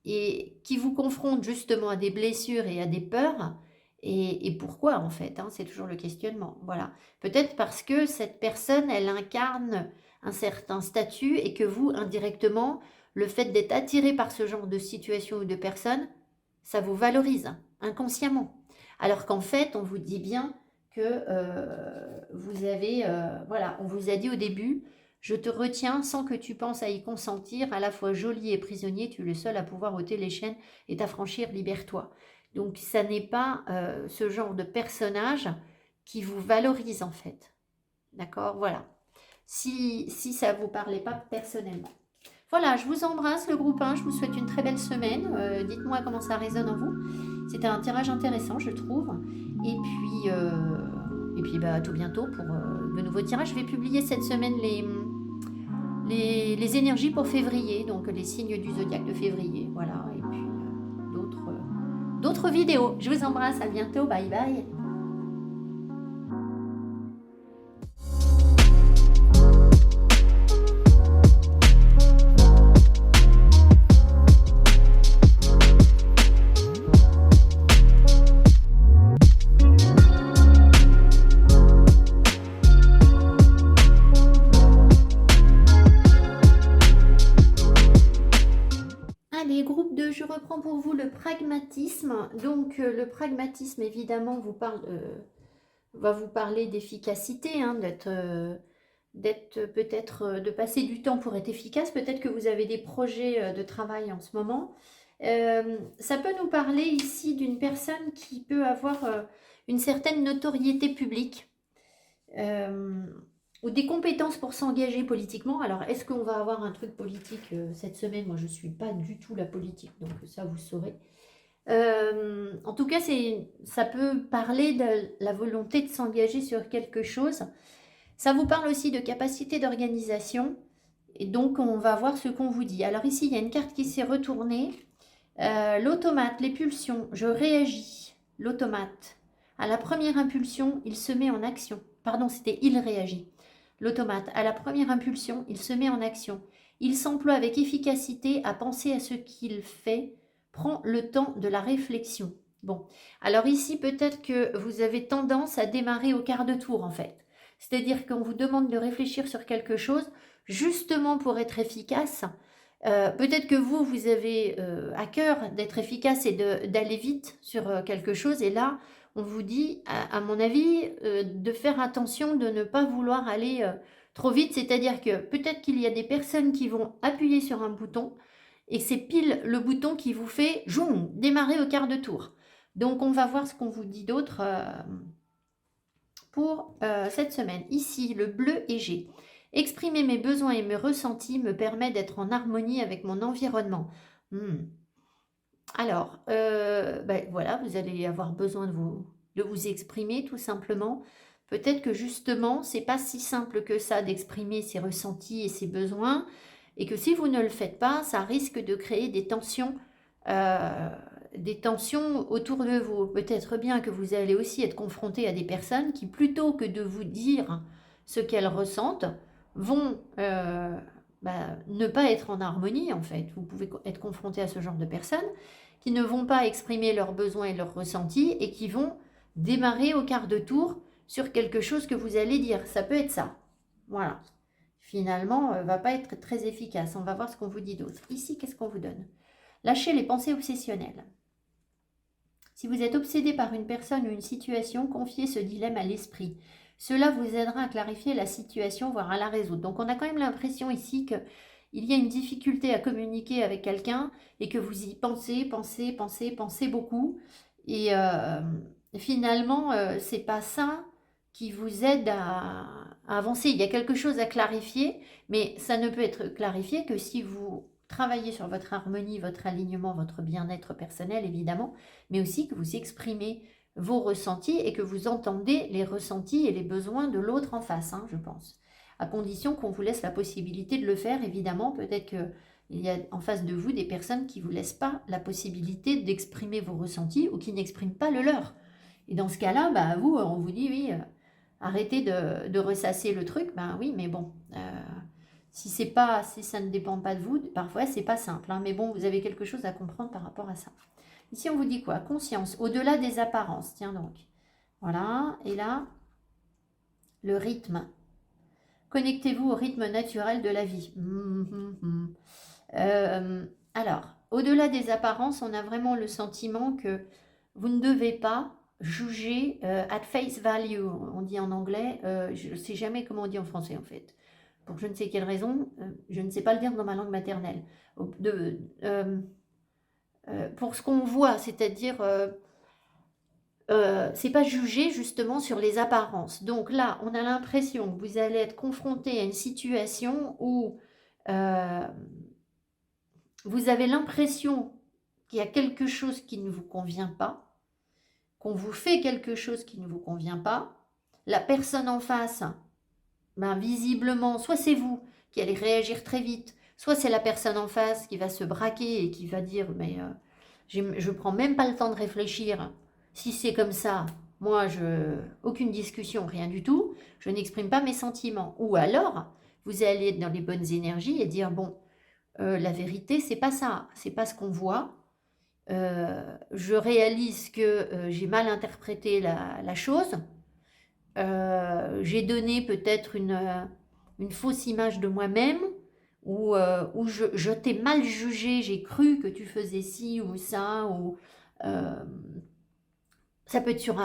et qui vous confronte justement à des blessures et à des peurs. Et pourquoi, en fait, hein, c'est toujours le questionnement. Voilà. Peut-être parce que cette personne, elle incarne un certain statut et que vous, indirectement, le fait d'être attiré par ce genre de situation ou de personne, ça vous valorise inconsciemment. Alors qu'en fait, on vous dit bien que vous avez... voilà, on vous a dit au début, je te retiens sans que tu penses à y consentir, à la fois geôlier et prisonnier, tu es le seul à pouvoir ôter les chaînes et t'affranchir, libère-toi. Donc, ça n'est pas ce genre de personnage qui vous valorise en fait. D'accord? Voilà. Si ça ne vous parlait pas personnellement. Voilà, je vous embrasse le groupe 1, je vous souhaite une très belle semaine. Dites-moi comment ça résonne en vous. C'était un tirage intéressant, je trouve. Et puis à tout bientôt pour de nouveaux tirages. Je vais publier cette semaine les énergies pour février, donc les signes du zodiaque de février. Voilà, et puis d'autres vidéos. Je vous embrasse, à bientôt, bye bye. pragmatisme. Donc, le pragmatisme, évidemment, va vous parler d'efficacité, hein, d'être peut-être, de passer du temps pour être efficace. Peut-être que vous avez des projets de travail en ce moment. Ça peut nous parler ici d'une personne qui peut avoir une certaine notoriété publique. Ou des compétences pour s'engager politiquement. Alors, est-ce qu'on va avoir un truc politique cette semaine? Moi, je ne suis pas du tout la politique, donc ça, vous saurez. En tout cas, ça peut parler de la volonté de s'engager sur quelque chose. Ça vous parle aussi de capacité d'organisation. Et donc, on va voir ce qu'on vous dit. Alors ici, il y a une carte qui s'est retournée. L'automate, les pulsions, je réagis. L'automate. À la première impulsion, il se met en action. Pardon, c'était il réagit. L'automate, à la première impulsion, il se met en action. Il s'emploie avec efficacité à penser à ce qu'il fait, prend le temps de la réflexion. Bon, alors ici, peut-être que vous avez tendance à démarrer au quart de tour, en fait. C'est-à-dire qu'on vous demande de réfléchir sur quelque chose, justement pour être efficace. Peut-être que vous avez à cœur d'être efficace et d'aller vite sur quelque chose. Et là, on vous dit, à mon avis, de faire attention de ne pas vouloir aller trop vite. C'est-à-dire que peut-être qu'il y a des personnes qui vont appuyer sur un bouton et c'est pile le bouton qui vous fait joum, démarrer au quart de tour. Donc, on va voir ce qu'on vous dit d'autre pour cette semaine. Ici, le bleu et G. Exprimer mes besoins et mes ressentis me permet d'être en harmonie avec mon environnement. Alors, voilà, vous allez avoir besoin de vous exprimer tout simplement. Peut-être que justement, c'est pas si simple que ça d'exprimer ses ressentis et ses besoins, et que si vous ne le faites pas, ça risque de créer des tensions autour de vous. Peut-être bien que vous allez aussi être confronté à des personnes qui, plutôt que de vous dire ce qu'elles ressentent, vont ne pas être en harmonie en fait. Vous pouvez être confronté à ce genre de personnes qui ne vont pas exprimer leurs besoins et leurs ressentis et qui vont démarrer au quart de tour sur quelque chose que vous allez dire. Ça peut être ça. Voilà. Finalement, va pas être très efficace. On va voir ce qu'on vous dit d'autre. Ici, qu'est-ce qu'on vous donne? Lâchez les pensées obsessionnelles. Si vous êtes obsédé par une personne ou une situation, confiez ce dilemme à l'esprit. Cela vous aidera à clarifier la situation, voire à la résoudre. Donc on a quand même l'impression ici qu'il y a une difficulté à communiquer avec quelqu'un et que vous y pensez beaucoup. Et finalement, c'est pas ça qui vous aide à avancer. Il y a quelque chose à clarifier, mais ça ne peut être clarifié que si vous travaillez sur votre harmonie, votre alignement, votre bien-être personnel, évidemment, mais aussi que vous exprimez vos ressentis et que vous entendez les ressentis et les besoins de l'autre en face, je pense. À condition qu'on vous laisse la possibilité de le faire, évidemment. Peut-être qu'il y a en face de vous des personnes qui ne vous laissent pas la possibilité d'exprimer vos ressentis ou qui n'expriment pas le leur. Et dans ce cas-là, on vous dit, oui, arrêtez de ressasser le truc. Oui, mais bon, si ça ne dépend pas de vous, parfois, c'est pas simple. Mais bon, vous avez quelque chose à comprendre par rapport à ça. Ici, on vous dit quoi? Conscience, au-delà des apparences. Tiens donc. Voilà. Et là, le rythme. Connectez-vous au rythme naturel de la vie. Alors, au-delà des apparences, on a vraiment le sentiment que vous ne devez pas juger at face value, on dit en anglais. Je ne sais jamais comment on dit en français, en fait. Pour je ne sais quelle raison, je ne sais pas le dire dans ma langue maternelle. Pour ce qu'on voit, c'est-à-dire, c'est pas juger justement sur les apparences. Donc là, on a l'impression que vous allez être confronté à une situation où vous avez l'impression qu'il y a quelque chose qui ne vous convient pas, qu'on vous fait quelque chose qui ne vous convient pas. La personne en face, visiblement, soit c'est vous qui allez réagir très vite, soit c'est la personne en face qui va se braquer et qui va dire « mais je ne prends même pas le temps de réfléchir. Si c'est comme ça, moi, aucune discussion, rien du tout. Je n'exprime pas mes sentiments. » Ou alors, vous allez être dans les bonnes énergies et dire « bon, la vérité, c'est pas ça. C'est pas ce qu'on voit. Je réalise que j'ai mal interprété la chose. J'ai donné peut-être une fausse image de moi-même ou je t'ai mal jugé, j'ai cru que tu faisais ci ou ça, ou Ça peut être sur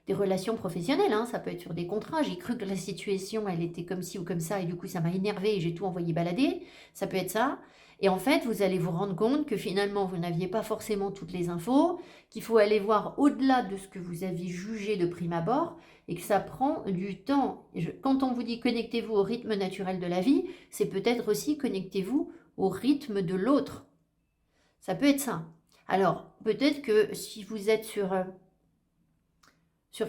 des relations professionnelles, hein, ça peut être sur des contrats. J'ai cru que la situation, elle était comme ci ou comme ça, et du coup, ça m'a énervé et j'ai tout envoyé balader. Ça peut être ça. Et en fait, vous allez vous rendre compte que finalement, vous n'aviez pas forcément toutes les infos, qu'il faut aller voir au-delà de ce que vous aviez jugé de prime abord, et que ça prend du temps. Quand on vous dit connectez-vous au rythme naturel de la vie, c'est peut-être aussi connectez-vous au rythme de l'autre. Ça peut être ça. Alors, peut-être que si vous êtes sur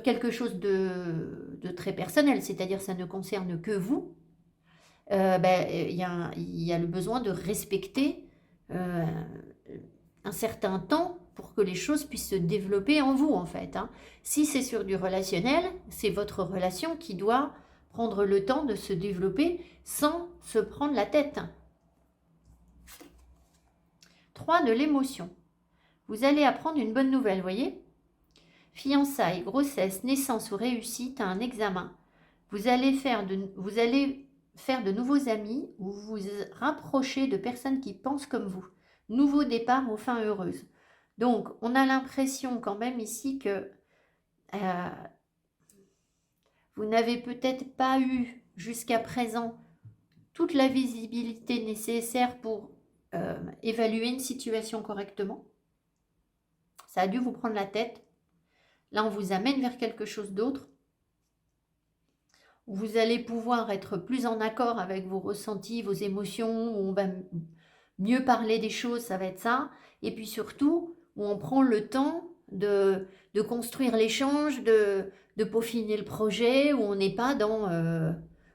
quelque chose de très personnel, c'est-à-dire ça ne concerne que vous, il y a le besoin de respecter euh, un certain temps pour que les choses puissent se développer en vous, en fait. Hein. Si c'est sur du relationnel, c'est votre relation qui doit prendre le temps de se développer sans se prendre la tête. 3, de l'émotion. Vous allez apprendre une bonne nouvelle, voyez ? Fiançailles, grossesse, naissance ou réussite à un examen. Vous allez faire de nouveaux amis ou vous rapprocher de personnes qui pensent comme vous. Nouveau départ aux fins heureuses. Donc, on a l'impression quand même ici que vous n'avez peut-être pas eu jusqu'à présent toute la visibilité nécessaire pour évaluer une situation correctement. Ça a dû vous prendre la tête. Là, on vous amène vers quelque chose d'autre. Vous allez pouvoir être plus en accord avec vos ressentis, vos émotions, où on va mieux parler des choses, ça va être ça. Et puis surtout, où on prend le temps de construire l'échange, de peaufiner le projet, où on n'est pas dans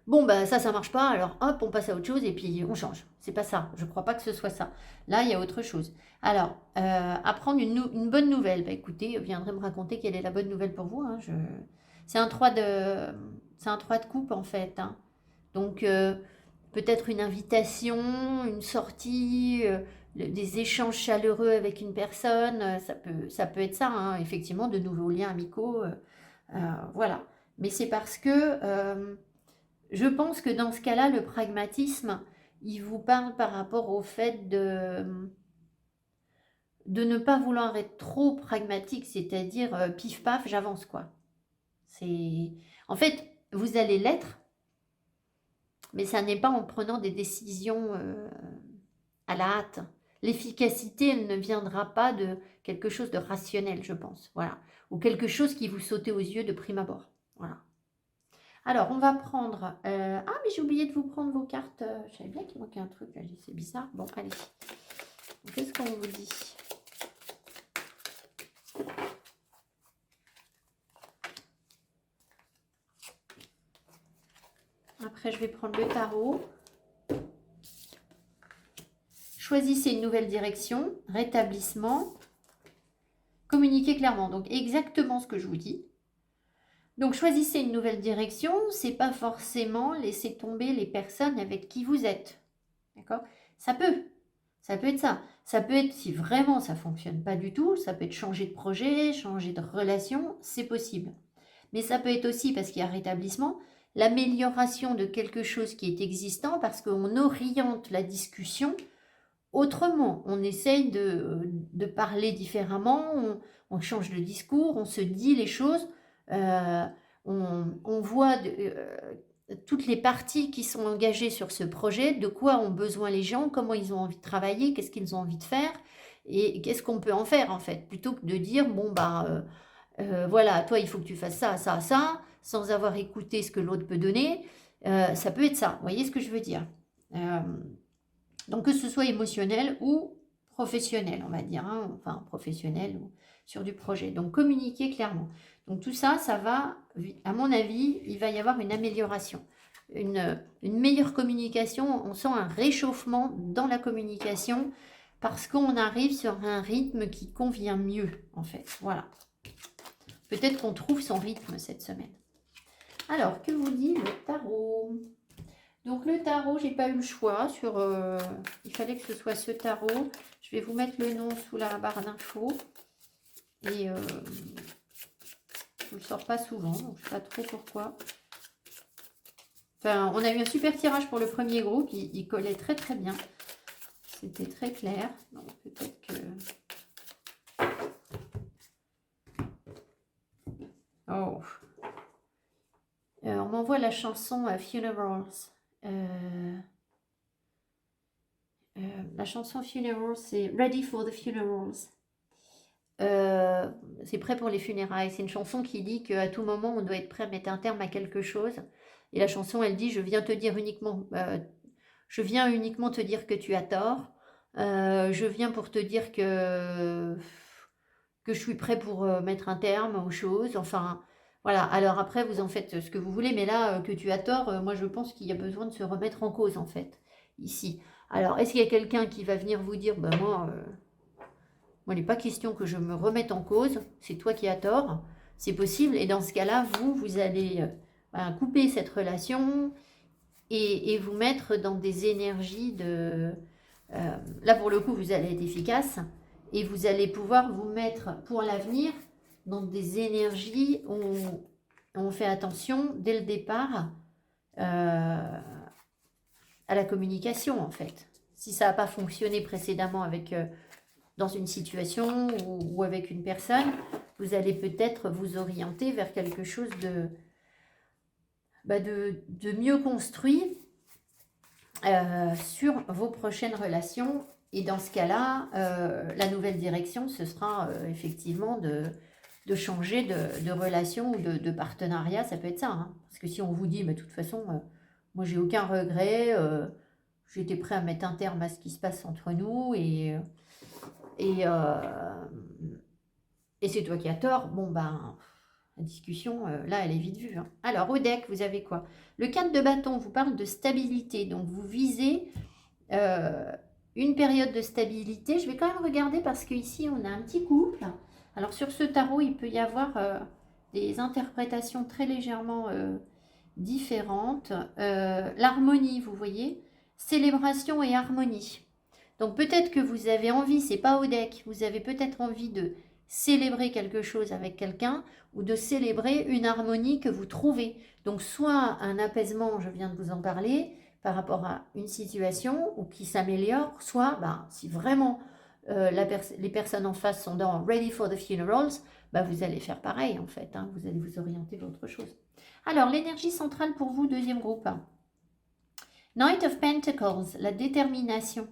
bon, bah ça marche pas, alors hop, on passe à autre chose et puis on change. C'est pas ça, je crois pas que ce soit ça. Là, il y a autre chose. Alors, apprendre une bonne nouvelle. Bah écoutez, viendrez me raconter quelle est la bonne nouvelle pour vous. Hein. C'est un 3 de coupe en fait. Hein. Donc, peut-être une invitation, une sortie, des échanges chaleureux avec une personne, ça peut être ça, hein, effectivement, de nouveaux liens amicaux, voilà. Mais c'est parce que je pense que dans ce cas-là, le pragmatisme, il vous parle par rapport au fait de ne pas vouloir être trop pragmatique, c'est-à-dire pif paf, j'avance quoi. En fait, vous allez l'être, mais ça n'est pas en prenant des décisions à la hâte. L'efficacité, elle ne viendra pas de quelque chose de rationnel, je pense, voilà, ou quelque chose qui vous sautait aux yeux de prime abord, voilà. Alors, on va prendre... Ah, mais j'ai oublié de vous prendre vos cartes. Je savais bien qu'il manquait un truc, là, c'est bizarre. Bon, allez. Qu'est-ce qu'on vous dit ? Après, je vais prendre le tarot. Choisissez une nouvelle direction, rétablissement, communiquez clairement. Donc, exactement ce que je vous dis. Donc, choisissez une nouvelle direction, c'est pas forcément laisser tomber les personnes avec qui vous êtes. D'accord ? Ça peut être ça. Ça peut être, si vraiment ça fonctionne pas du tout, ça peut être changer de projet, changer de relation, c'est possible. Mais ça peut être aussi, parce qu'il y a rétablissement, l'amélioration de quelque chose qui est existant, parce qu'on oriente la discussion autrement. On essaye de parler différemment, on change de discours, on se dit les choses, on voit toutes les parties qui sont engagées sur ce projet, de quoi ont besoin les gens, comment ils ont envie de travailler, qu'est-ce qu'ils ont envie de faire, et qu'est-ce qu'on peut en faire en fait, plutôt que de dire, bon bah voilà, toi il faut que tu fasses ça, ça, ça, sans avoir écouté ce que l'autre peut donner, ça peut être ça, vous voyez ce que je veux dire. Donc que ce soit émotionnel ou professionnel, on va dire, hein, enfin professionnel ou sur du projet. Donc communiquer clairement. Donc tout ça, ça va, à mon avis, il va y avoir une amélioration, une meilleure communication. On sent un réchauffement dans la communication parce qu'on arrive sur un rythme qui convient mieux, en fait. Voilà. Peut-être qu'on trouve son rythme cette semaine. Alors, que vous dit le tarot ? Donc le tarot, j'ai pas eu le choix sur... il fallait que ce soit ce tarot. Je vais vous mettre le nom sous la barre d'infos. Et je ne le sors pas souvent, donc je ne sais pas trop pourquoi. Enfin, on a eu un super tirage pour le premier groupe. Il collait très très bien. C'était très clair. Donc peut-être que... On m'envoie la chanson Funerals. La chanson Funerals, c'est Ready for the Funerals. C'est prêt pour les funérailles. C'est une chanson qui dit qu'à tout moment, on doit être prêt à mettre un terme à quelque chose. Et la chanson, elle dit, je viens uniquement te dire que tu as tort. Je viens pour te dire que je suis prêt pour mettre un terme aux choses. Enfin, voilà. Alors après, vous en faites ce que vous voulez, mais là, que tu as tort, moi, je pense qu'il y a besoin de se remettre en cause, en fait, ici. Alors, est-ce qu'il y a quelqu'un qui va venir vous dire, ben moi, il n'est pas question que je me remette en cause, c'est toi qui as tort, c'est possible, et dans ce cas-là, vous allez couper cette relation et vous mettre dans des énergies de... là, pour le coup, vous allez être efficace, et vous allez pouvoir vous mettre, pour l'avenir, dans des énergies où on fait attention, dès le départ, à la communication, en fait. Si ça n'a pas fonctionné précédemment avec... dans une situation ou avec une personne, vous allez peut-être vous orienter vers quelque chose de mieux construit sur vos prochaines relations. Et dans ce cas-là, la nouvelle direction, ce sera effectivement de changer de relation ou de partenariat. Ça peut être ça. Hein. Parce que si on vous dit, de toute façon, moi j'ai aucun regret, j'étais prêt à mettre un terme à ce qui se passe entre nous et, et c'est toi qui as tort, bon ben, la discussion, là, elle est vite vue. Hein. Alors, au deck, vous avez quoi? Le 4 de bâton vous parle de stabilité, donc vous visez une période de stabilité. Je vais quand même regarder parce qu'ici, on a un petit couple. Alors, sur ce tarot, il peut y avoir des interprétations très légèrement différentes. L'harmonie, vous voyez, célébration et harmonie. Donc peut-être que vous avez envie, c'est pas au deck, vous avez peut-être envie de célébrer quelque chose avec quelqu'un ou de célébrer une harmonie que vous trouvez. Donc soit un apaisement, je viens de vous en parler, par rapport à une situation ou qui s'améliore, soit si vraiment les personnes en face sont dans Ready for the Funerals, vous allez faire pareil en fait, hein, vous allez vous orienter vers autre chose. Alors l'énergie centrale pour vous, deuxième groupe. Knight of Pentacles, la détermination.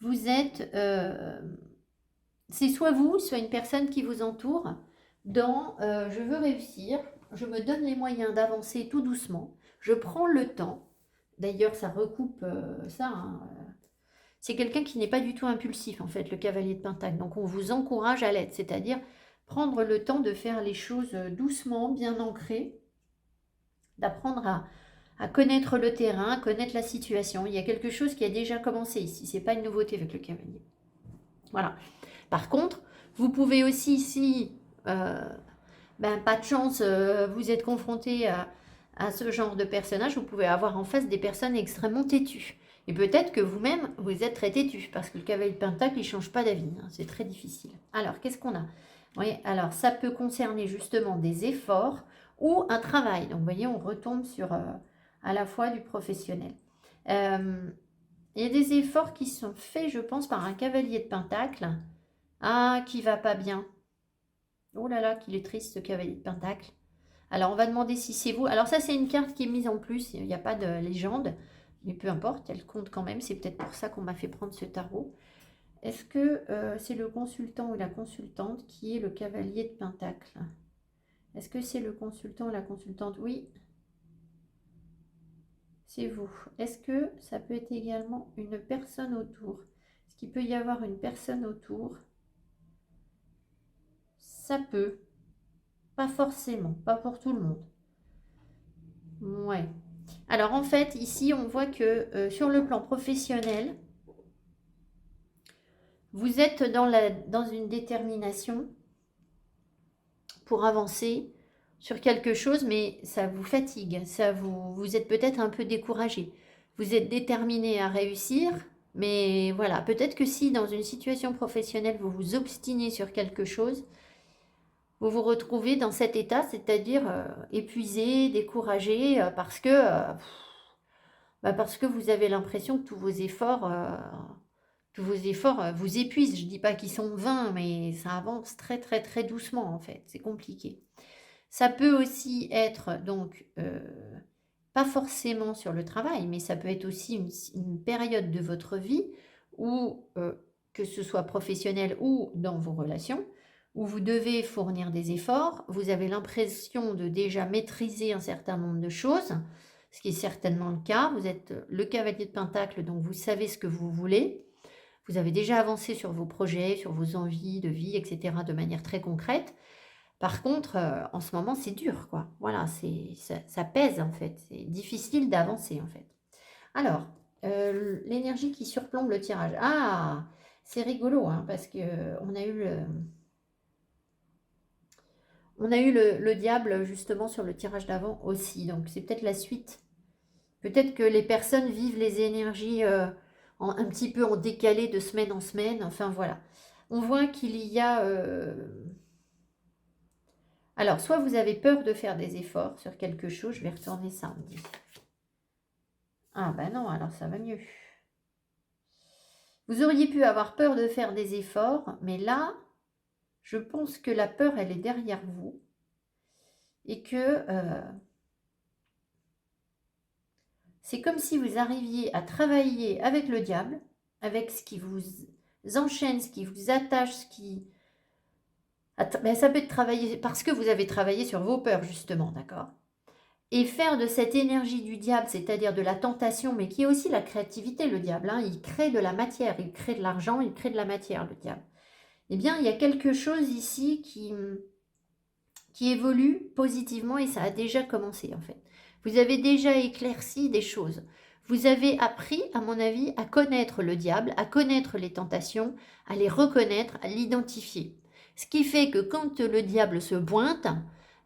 Vous êtes, c'est soit vous, soit une personne qui vous entoure dans je veux réussir, je me donne les moyens d'avancer tout doucement, je prends le temps. D'ailleurs, ça recoupe ça. Hein. C'est quelqu'un qui n'est pas du tout impulsif, en fait, le cavalier de Pentacle. Donc, on vous encourage à l'aide, c'est-à-dire prendre le temps de faire les choses doucement, bien ancrées, d'apprendre à connaître le terrain, à connaître la situation. Il y a quelque chose qui a déjà commencé ici. Ce n'est pas une nouveauté avec le cavalier. Voilà. Par contre, vous pouvez aussi ici, pas de chance, vous êtes confronté à ce genre de personnage, vous pouvez avoir en face des personnes extrêmement têtues. Et peut-être que vous-même, vous êtes très têtu, parce que le cavalier de Pentacle, il ne change pas d'avis. Hein, c'est très difficile. Alors, qu'est-ce qu'on a? Oui, alors ça peut concerner justement des efforts ou un travail. Donc, vous voyez, on retombe sur à la fois du professionnel. Il y a des efforts qui sont faits, je pense, par un cavalier de Pentacle. Ah, qui va pas bien. Oh là là, qu'il est triste, ce cavalier de Pentacle. Alors, on va demander si c'est vous. Alors, ça, c'est une carte qui est mise en plus. Il n'y a pas de légende. Mais peu importe, elle compte quand même. C'est peut-être pour ça qu'on m'a fait prendre ce tarot. Est-ce que c'est le consultant ou la consultante qui est le cavalier de Pentacle? Est-ce que c'est le consultant ou la consultante? Oui. C'est vous. Est-ce que ça peut être également une personne autour? Est-ce qu'il peut y avoir une personne autour? Ça peut. Pas forcément. Pas pour tout le monde. Ouais. Alors en fait, ici, on voit que sur le plan professionnel, vous êtes dans une détermination pour avancer sur quelque chose, mais ça vous fatigue, vous êtes peut-être un peu découragé. Vous êtes déterminé à réussir, mais voilà, peut-être que si dans une situation professionnelle, vous vous obstinez sur quelque chose, vous vous retrouvez dans cet état, c'est-à-dire épuisé, découragé, parce que vous avez l'impression que tous vos efforts vous épuisent. Je ne dis pas qu'ils sont vains, mais ça avance très très très doucement en fait. C'est compliqué. Ça peut aussi être donc pas forcément sur le travail, mais ça peut être aussi une période de votre vie où, que ce soit professionnel ou dans vos relations, où vous devez fournir des efforts, vous avez l'impression de déjà maîtriser un certain nombre de choses, ce qui est certainement le cas. Vous êtes le cavalier de Pentacle, donc vous savez ce que vous voulez. Vous avez déjà avancé sur vos projets, sur vos envies de vie, etc., de manière très concrète. Par contre, en ce moment, c'est dur, quoi. Voilà, ça pèse, en fait. C'est difficile d'avancer, en fait. Alors, l'énergie qui surplombe le tirage. Ah, c'est rigolo, hein, parce que on a eu le diable, justement, sur le tirage d'avant aussi. Donc, c'est peut-être la suite. Peut-être que les personnes vivent les énergies un petit peu en décalé de semaine en semaine. Enfin, voilà. On voit qu'il y a... Alors, soit vous avez peur de faire des efforts sur quelque chose. Je vais retourner ça, on me dit. Ah, ben non, alors ça va mieux. Vous auriez pu avoir peur de faire des efforts, mais là, je pense que la peur, elle est derrière vous. Et que c'est comme si vous arriviez à travailler avec le diable, avec ce qui vous enchaîne, ce qui vous attache, ce qui... Ben, ça peut être travailler parce que vous avez travaillé sur vos peurs, justement, d'accord? Et faire de cette énergie du diable, c'est-à-dire de la tentation, mais qui est aussi la créativité, le diable, hein, il crée de la matière, il crée de l'argent, il crée de la matière, le diable. Eh bien, il y a quelque chose ici qui évolue positivement et ça a déjà commencé, en fait. Vous avez déjà éclairci des choses. Vous avez appris, à mon avis, à connaître le diable, à connaître les tentations, à les reconnaître, à l'identifier. Ce qui fait que quand le diable se pointe,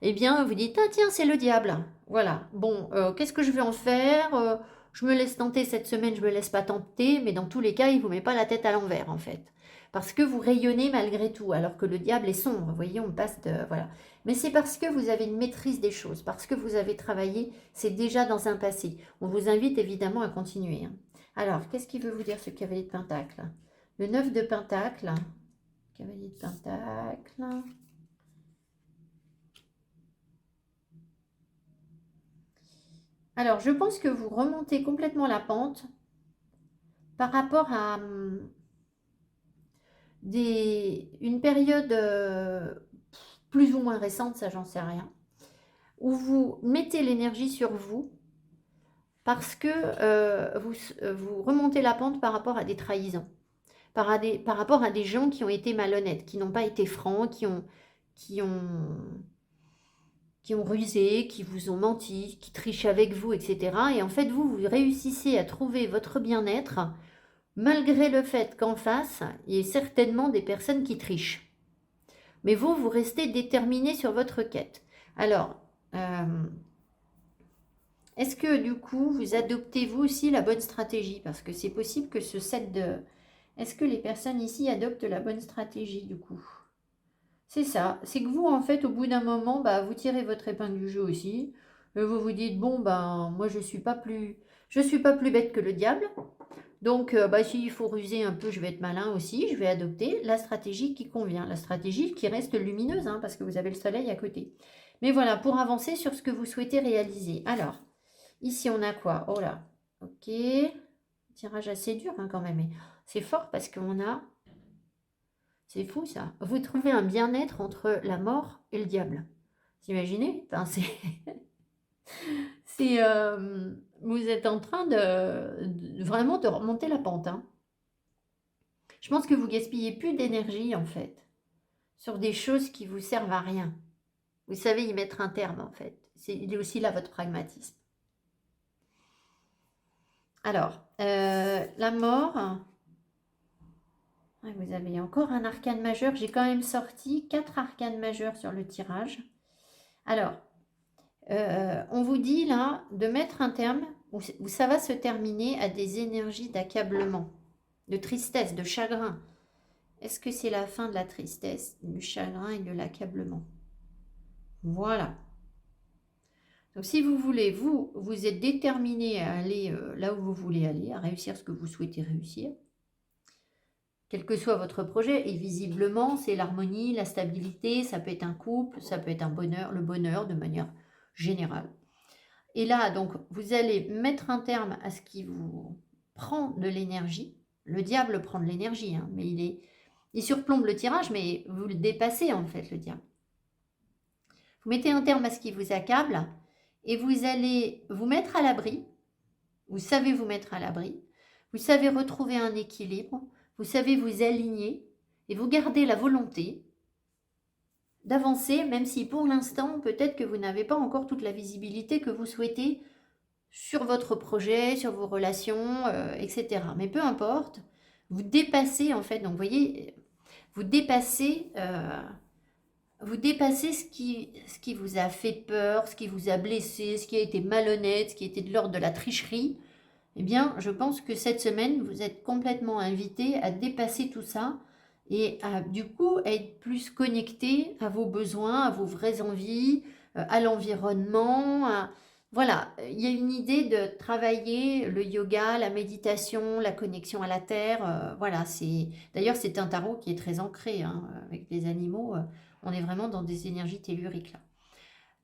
eh bien, vous dites, ah tiens, c'est le diable. Voilà. Bon, qu'est-ce que je vais en faire Je me laisse tenter cette semaine, je me laisse pas tenter, mais dans tous les cas, il vous met pas la tête à l'envers, en fait. Parce que vous rayonnez malgré tout, alors que le diable est sombre. Vous voyez, on passe de... Voilà. Mais c'est parce que vous avez une maîtrise des choses, parce que vous avez travaillé, c'est déjà dans un passé. On vous invite évidemment à continuer, hein. Alors, qu'est-ce qu'il veut vous dire ce cavalier de Pentacle? Le 9 de Pentacle, cavalier de Pentacle. Alors, je pense que vous remontez complètement la pente par rapport à une période plus ou moins récente, ça j'en sais rien, où vous mettez l'énergie sur vous parce que vous remontez la pente par rapport à des trahisons, par rapport à des gens qui ont été malhonnêtes, qui n'ont pas été francs, qui ont, qui ont rusé, qui vous ont menti, qui trichent avec vous, etc. Et en fait, vous réussissez à trouver votre bien-être malgré le fait qu'en face, il y ait certainement des personnes qui trichent. Mais vous restez déterminé sur votre quête. Alors, est-ce que du coup, vous adoptez vous aussi la bonne stratégie? Parce que c'est possible que ce set de... Est-ce que les personnes ici adoptent la bonne stratégie du coup? C'est ça, c'est que vous en fait au bout d'un moment, bah, vous tirez votre épingle du jeu aussi. Vous vous dites, bon ben moi je suis pas plus bête que le diable. Donc bah, s'il faut ruser un peu, je vais être malin aussi, je vais adopter la stratégie qui convient, la stratégie qui reste lumineuse, hein, parce que vous avez le soleil à côté. Mais voilà, pour avancer sur ce que vous souhaitez réaliser. Alors, ici, on a quoi? Oh là, ok. Tirage assez dur hein, quand même. Mais c'est fort parce qu'on a... C'est fou ça. Vous trouvez un bien-être entre la mort et le diable. Vous imaginez? Enfin, vous êtes en train vraiment de remonter la pente, hein. Je pense que vous gaspillez plus d'énergie en fait sur des choses qui vous servent à rien. Vous savez y mettre un terme en fait. Il est aussi là votre pragmatisme. Alors, la mort. Vous avez encore un arcane majeur. J'ai quand même sorti 4 arcanes majeurs sur le tirage. Alors, on vous dit là de mettre un terme où ça va se terminer à des énergies d'accablement, de tristesse, de chagrin. Est-ce que c'est la fin de la tristesse, du chagrin et de l'accablement? Voilà. Donc si vous voulez, vous êtes déterminé à aller là où vous voulez aller, à réussir ce que vous souhaitez réussir. quel que soit votre projet. Et visiblement, c'est l'harmonie, la stabilité, ça peut être un couple, ça peut être un bonheur, le bonheur de manière générale. Et là, donc, vous allez mettre un terme à ce qui vous prend de l'énergie. Le diable prend de l'énergie, hein, mais il surplombe le tirage, mais vous le dépassez en fait, le diable. Vous mettez un terme à ce qui vous accable et vous allez vous mettre à l'abri. Vous savez vous mettre à l'abri. Vous savez retrouver un équilibre. Vous savez vous aligner et vous gardez la volonté d'avancer, même si pour l'instant, peut-être que vous n'avez pas encore toute la visibilité que vous souhaitez sur votre projet, sur vos relations, etc. Mais peu importe, vous dépassez en fait, donc vous voyez, vous dépassez ce qui vous a fait peur, ce qui vous a blessé, ce qui a été malhonnête, ce qui était de l'ordre de la tricherie. Eh bien, je pense que cette semaine, vous êtes complètement invité à dépasser tout ça et à, du coup, être plus connecté à vos besoins, à vos vraies envies, à l'environnement. Voilà, il y a une idée de travailler le yoga, la méditation, la connexion à la terre. Voilà, d'ailleurs, c'est un tarot qui est très ancré, hein, avec les animaux. On est vraiment dans des énergies telluriques là.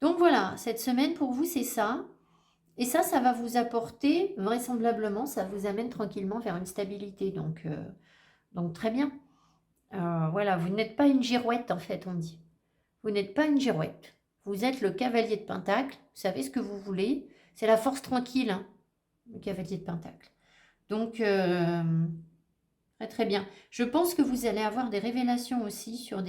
Donc voilà, cette semaine pour vous, c'est ça. Et ça va vous apporter, vraisemblablement, ça vous amène tranquillement vers une stabilité. Donc très bien. Voilà, vous n'êtes pas une girouette, en fait, on dit. Vous n'êtes pas une girouette. Vous êtes le cavalier de Pentacle. Vous savez ce que vous voulez. C'est la force tranquille, hein, le cavalier de Pentacle. Donc, très très bien. Je pense que vous allez avoir des révélations aussi sur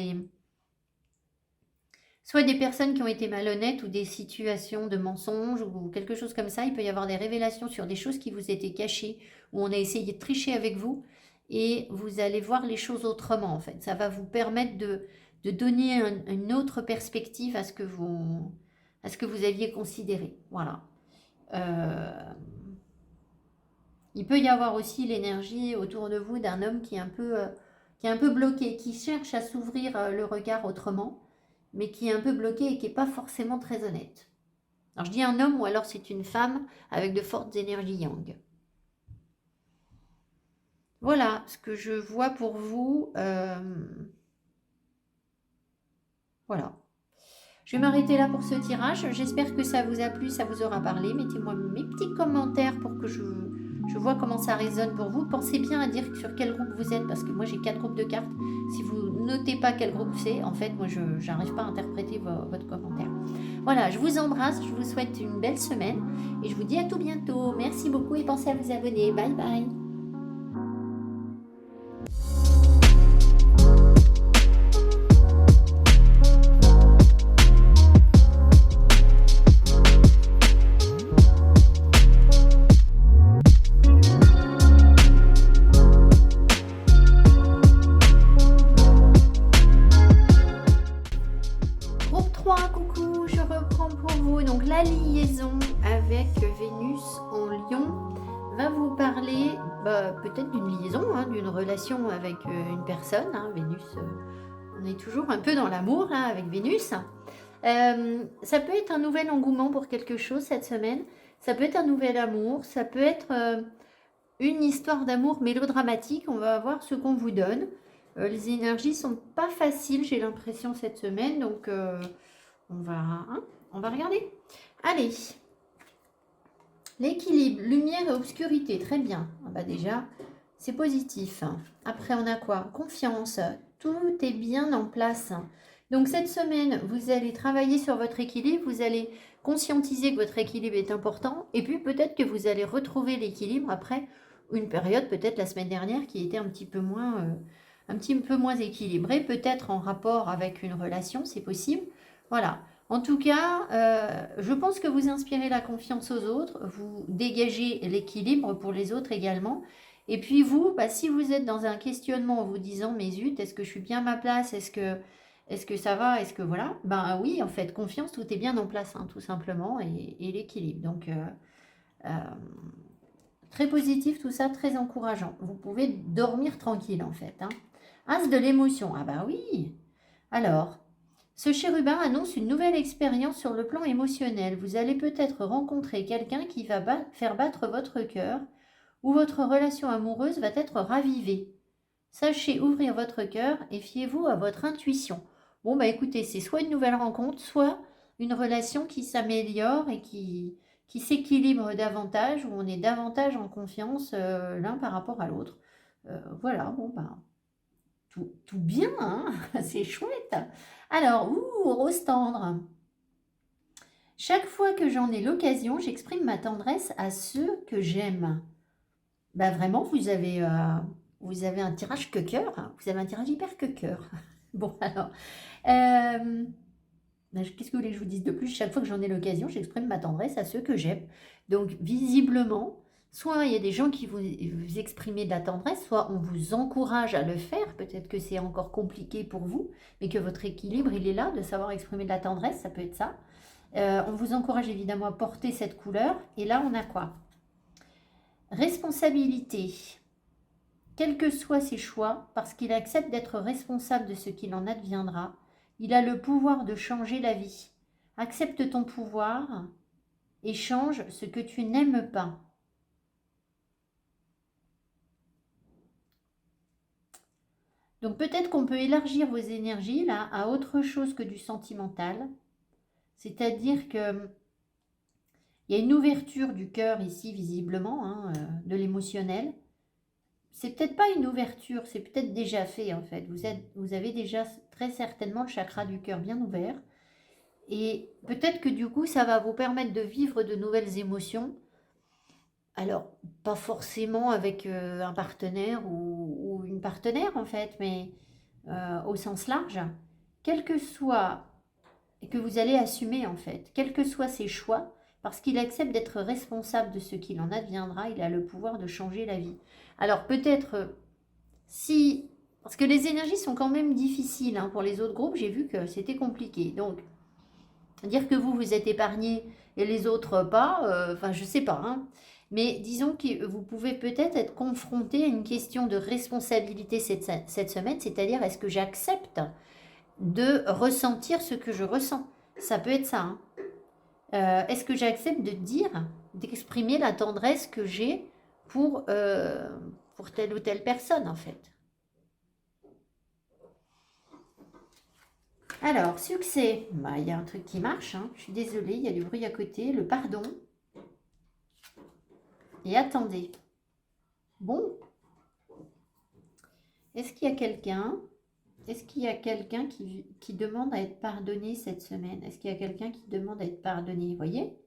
soit des personnes qui ont été malhonnêtes ou des situations de mensonges ou quelque chose comme ça. Il peut y avoir des révélations sur des choses qui vous étaient cachées, où on a essayé de tricher avec vous, et vous allez voir les choses autrement en fait. Ça va vous permettre de donner une autre perspective à ce que vous aviez considéré. Voilà. Il peut y avoir aussi l'énergie autour de vous d'un homme qui est un peu bloqué, qui cherche à s'ouvrir le regard autrement, mais qui est un peu bloqué et qui n'est pas forcément très honnête. Alors je dis un homme ou alors c'est une femme avec de fortes énergies yang. Voilà ce que je vois pour vous. Voilà. Je vais m'arrêter là pour ce tirage. J'espère que ça vous a plu, ça vous aura parlé. Mettez-moi mes petits commentaires pour que je vois comment ça résonne pour vous. Pensez bien à dire sur quel groupe vous êtes, parce que moi j'ai 4 groupes de cartes. Si vous notez pas quel groupe c'est, en fait, moi je n'arrive pas à interpréter votre commentaire. Voilà, je vous embrasse, je vous souhaite une belle semaine et je vous dis à tout bientôt. Merci beaucoup et pensez à vous abonner. Bye bye. Groupe 3, coucou, je reprends pour vous. Donc la liaison avec Vénus en Lion va vous parler peut-être d'une liaison, hein, d'une relation avec une personne. Hein, Vénus, on est toujours un peu dans l'amour là, avec Vénus. Ça peut être un nouvel engouement pour quelque chose cette semaine. Ça peut être un nouvel amour. Ça peut être une histoire d'amour mélodramatique. On va voir ce qu'on vous donne. Les énergies sont pas faciles, j'ai l'impression, cette semaine. Donc, on va regarder. Allez. L'équilibre, lumière et obscurité. Très bien. Ah bah déjà, c'est positif. Après, on a quoi? Confiance. Tout est bien en place. Donc, cette semaine, vous allez travailler sur votre équilibre. Vous allez conscientiser que votre équilibre est important. Et puis, peut-être que vous allez retrouver l'équilibre après une période, peut-être la semaine dernière, qui était un petit peu moins équilibrée. Peut-être en rapport avec une relation, c'est possible. Voilà. En tout cas, je pense que vous inspirez la confiance aux autres, vous dégagez l'équilibre pour les autres également. Et puis vous, si vous êtes dans un questionnement en vous disant « mais zut, est-ce que je suis bien à ma place? Est-ce que ça va? Est-ce que voilà ?» Ben oui, en fait, confiance, tout est bien en place, hein, tout simplement, et l'équilibre. Donc, très positif, tout ça, très encourageant. Vous pouvez dormir tranquille, en fait. Hein. As de l'émotion, ah bah oui. Alors... Ce chérubin annonce une nouvelle expérience sur le plan émotionnel. Vous allez peut-être rencontrer quelqu'un qui va faire battre votre cœur ou votre relation amoureuse va être ravivée. Sachez ouvrir votre cœur et fiez-vous à votre intuition. Bon, bah écoutez, c'est soit une nouvelle rencontre, soit une relation qui s'améliore et qui s'équilibre davantage, où on est davantage en confiance l'un par rapport à l'autre. Voilà, bon, bah, tout bien, hein. C'est chouette. Alors, rose tendre. Chaque fois que j'en ai l'occasion, j'exprime ma tendresse à ceux que j'aime. Bah vraiment, vous avez un tirage que cœur, hein. Vous avez un tirage hyper que cœur. Bon, alors, euh, qu'est-ce que vous voulez que je vous dise de plus? Chaque fois que j'en ai l'occasion, j'exprime ma tendresse à ceux que j'aime. Donc, visiblement, soit il y a des gens qui vous exprimez de la tendresse, soit on vous encourage à le faire. Peut-être que c'est encore compliqué pour vous, mais que votre équilibre, il est là, de savoir exprimer de la tendresse, ça peut être ça. On vous encourage évidemment à porter cette couleur. Et là, on a quoi? Responsabilité. Quels que soient ses choix, parce qu'il accepte d'être responsable de ce qu'il en adviendra, il a le pouvoir de changer la vie. Accepte ton pouvoir et change ce que tu n'aimes pas. Donc peut-être qu'on peut élargir vos énergies là à autre chose que du sentimental. C'est-à-dire que il y a une ouverture du cœur ici visiblement, hein, de l'émotionnel. C'est peut-être pas une ouverture, c'est peut-être déjà fait en fait. Vous avez déjà très certainement le chakra du cœur bien ouvert. Et peut-être que du coup, ça va vous permettre de vivre de nouvelles émotions. Alors, pas forcément avec un partenaire ou une partenaire en fait, mais au sens large. Quel que soit, et que vous allez assumer en fait, quels que soient ses choix, parce qu'il accepte d'être responsable de ce qu'il en adviendra, il a le pouvoir de changer la vie. Alors peut-être si... Parce que les énergies sont quand même difficiles hein, pour les autres groupes, j'ai vu que c'était compliqué. Donc, dire que vous êtes épargné et les autres pas, enfin je sais pas, hein. Mais disons que vous pouvez peut-être être confronté à une question de responsabilité cette semaine, c'est-à-dire est-ce que j'accepte de ressentir ce que je ressens? Ça peut être ça, hein. Est-ce que j'accepte de dire, d'exprimer la tendresse que j'ai pour telle ou telle personne en fait? Alors, succès, bah, il y a un truc qui marche, hein. Je suis désolée, il y a du bruit à côté, le pardon. Et attendez. Bon, est-ce qu'il y a quelqu'un qui demande à être pardonné cette semaine? Est-ce qu'il y a quelqu'un qui demande à être pardonné? Vous voyez?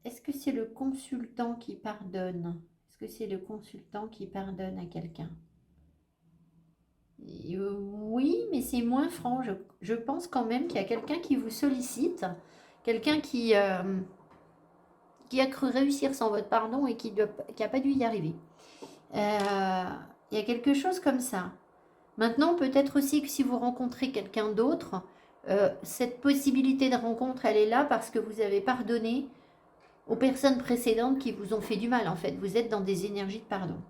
Est-ce que c'est le consultant qui pardonne? Est-ce que c'est le consultant qui pardonne à quelqu'un? Oui, mais c'est moins franc. Je pense quand même qu'il y a quelqu'un qui vous sollicite, quelqu'un qui a cru réussir sans votre pardon et qui n'a pas dû y arriver. Il y a quelque chose comme ça. Maintenant, peut-être aussi que si vous rencontrez quelqu'un d'autre, cette possibilité de rencontre, elle est là parce que vous avez pardonné aux personnes précédentes qui vous ont fait du mal, en fait. Vous êtes dans des énergies de pardon.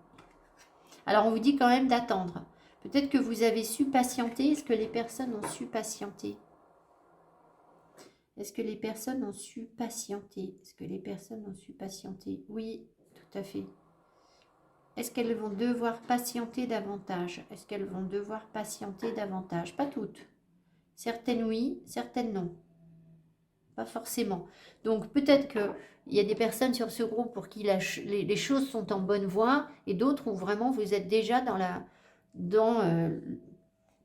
Alors, on vous dit quand même d'attendre. Peut-être que vous avez su patienter. Est-ce que les personnes ont su patienter? Est-ce que les personnes ont su patienter? Est-ce que les personnes ont su patienter? Oui, tout à fait. Est-ce qu'elles vont devoir patienter davantage? Est-ce qu'elles vont devoir patienter davantage? Pas toutes. Certaines oui, certaines non. Pas forcément. Donc peut-être qu'il y a des personnes sur ce groupe pour qui les choses sont en bonne voie et d'autres où vraiment vous êtes déjà dans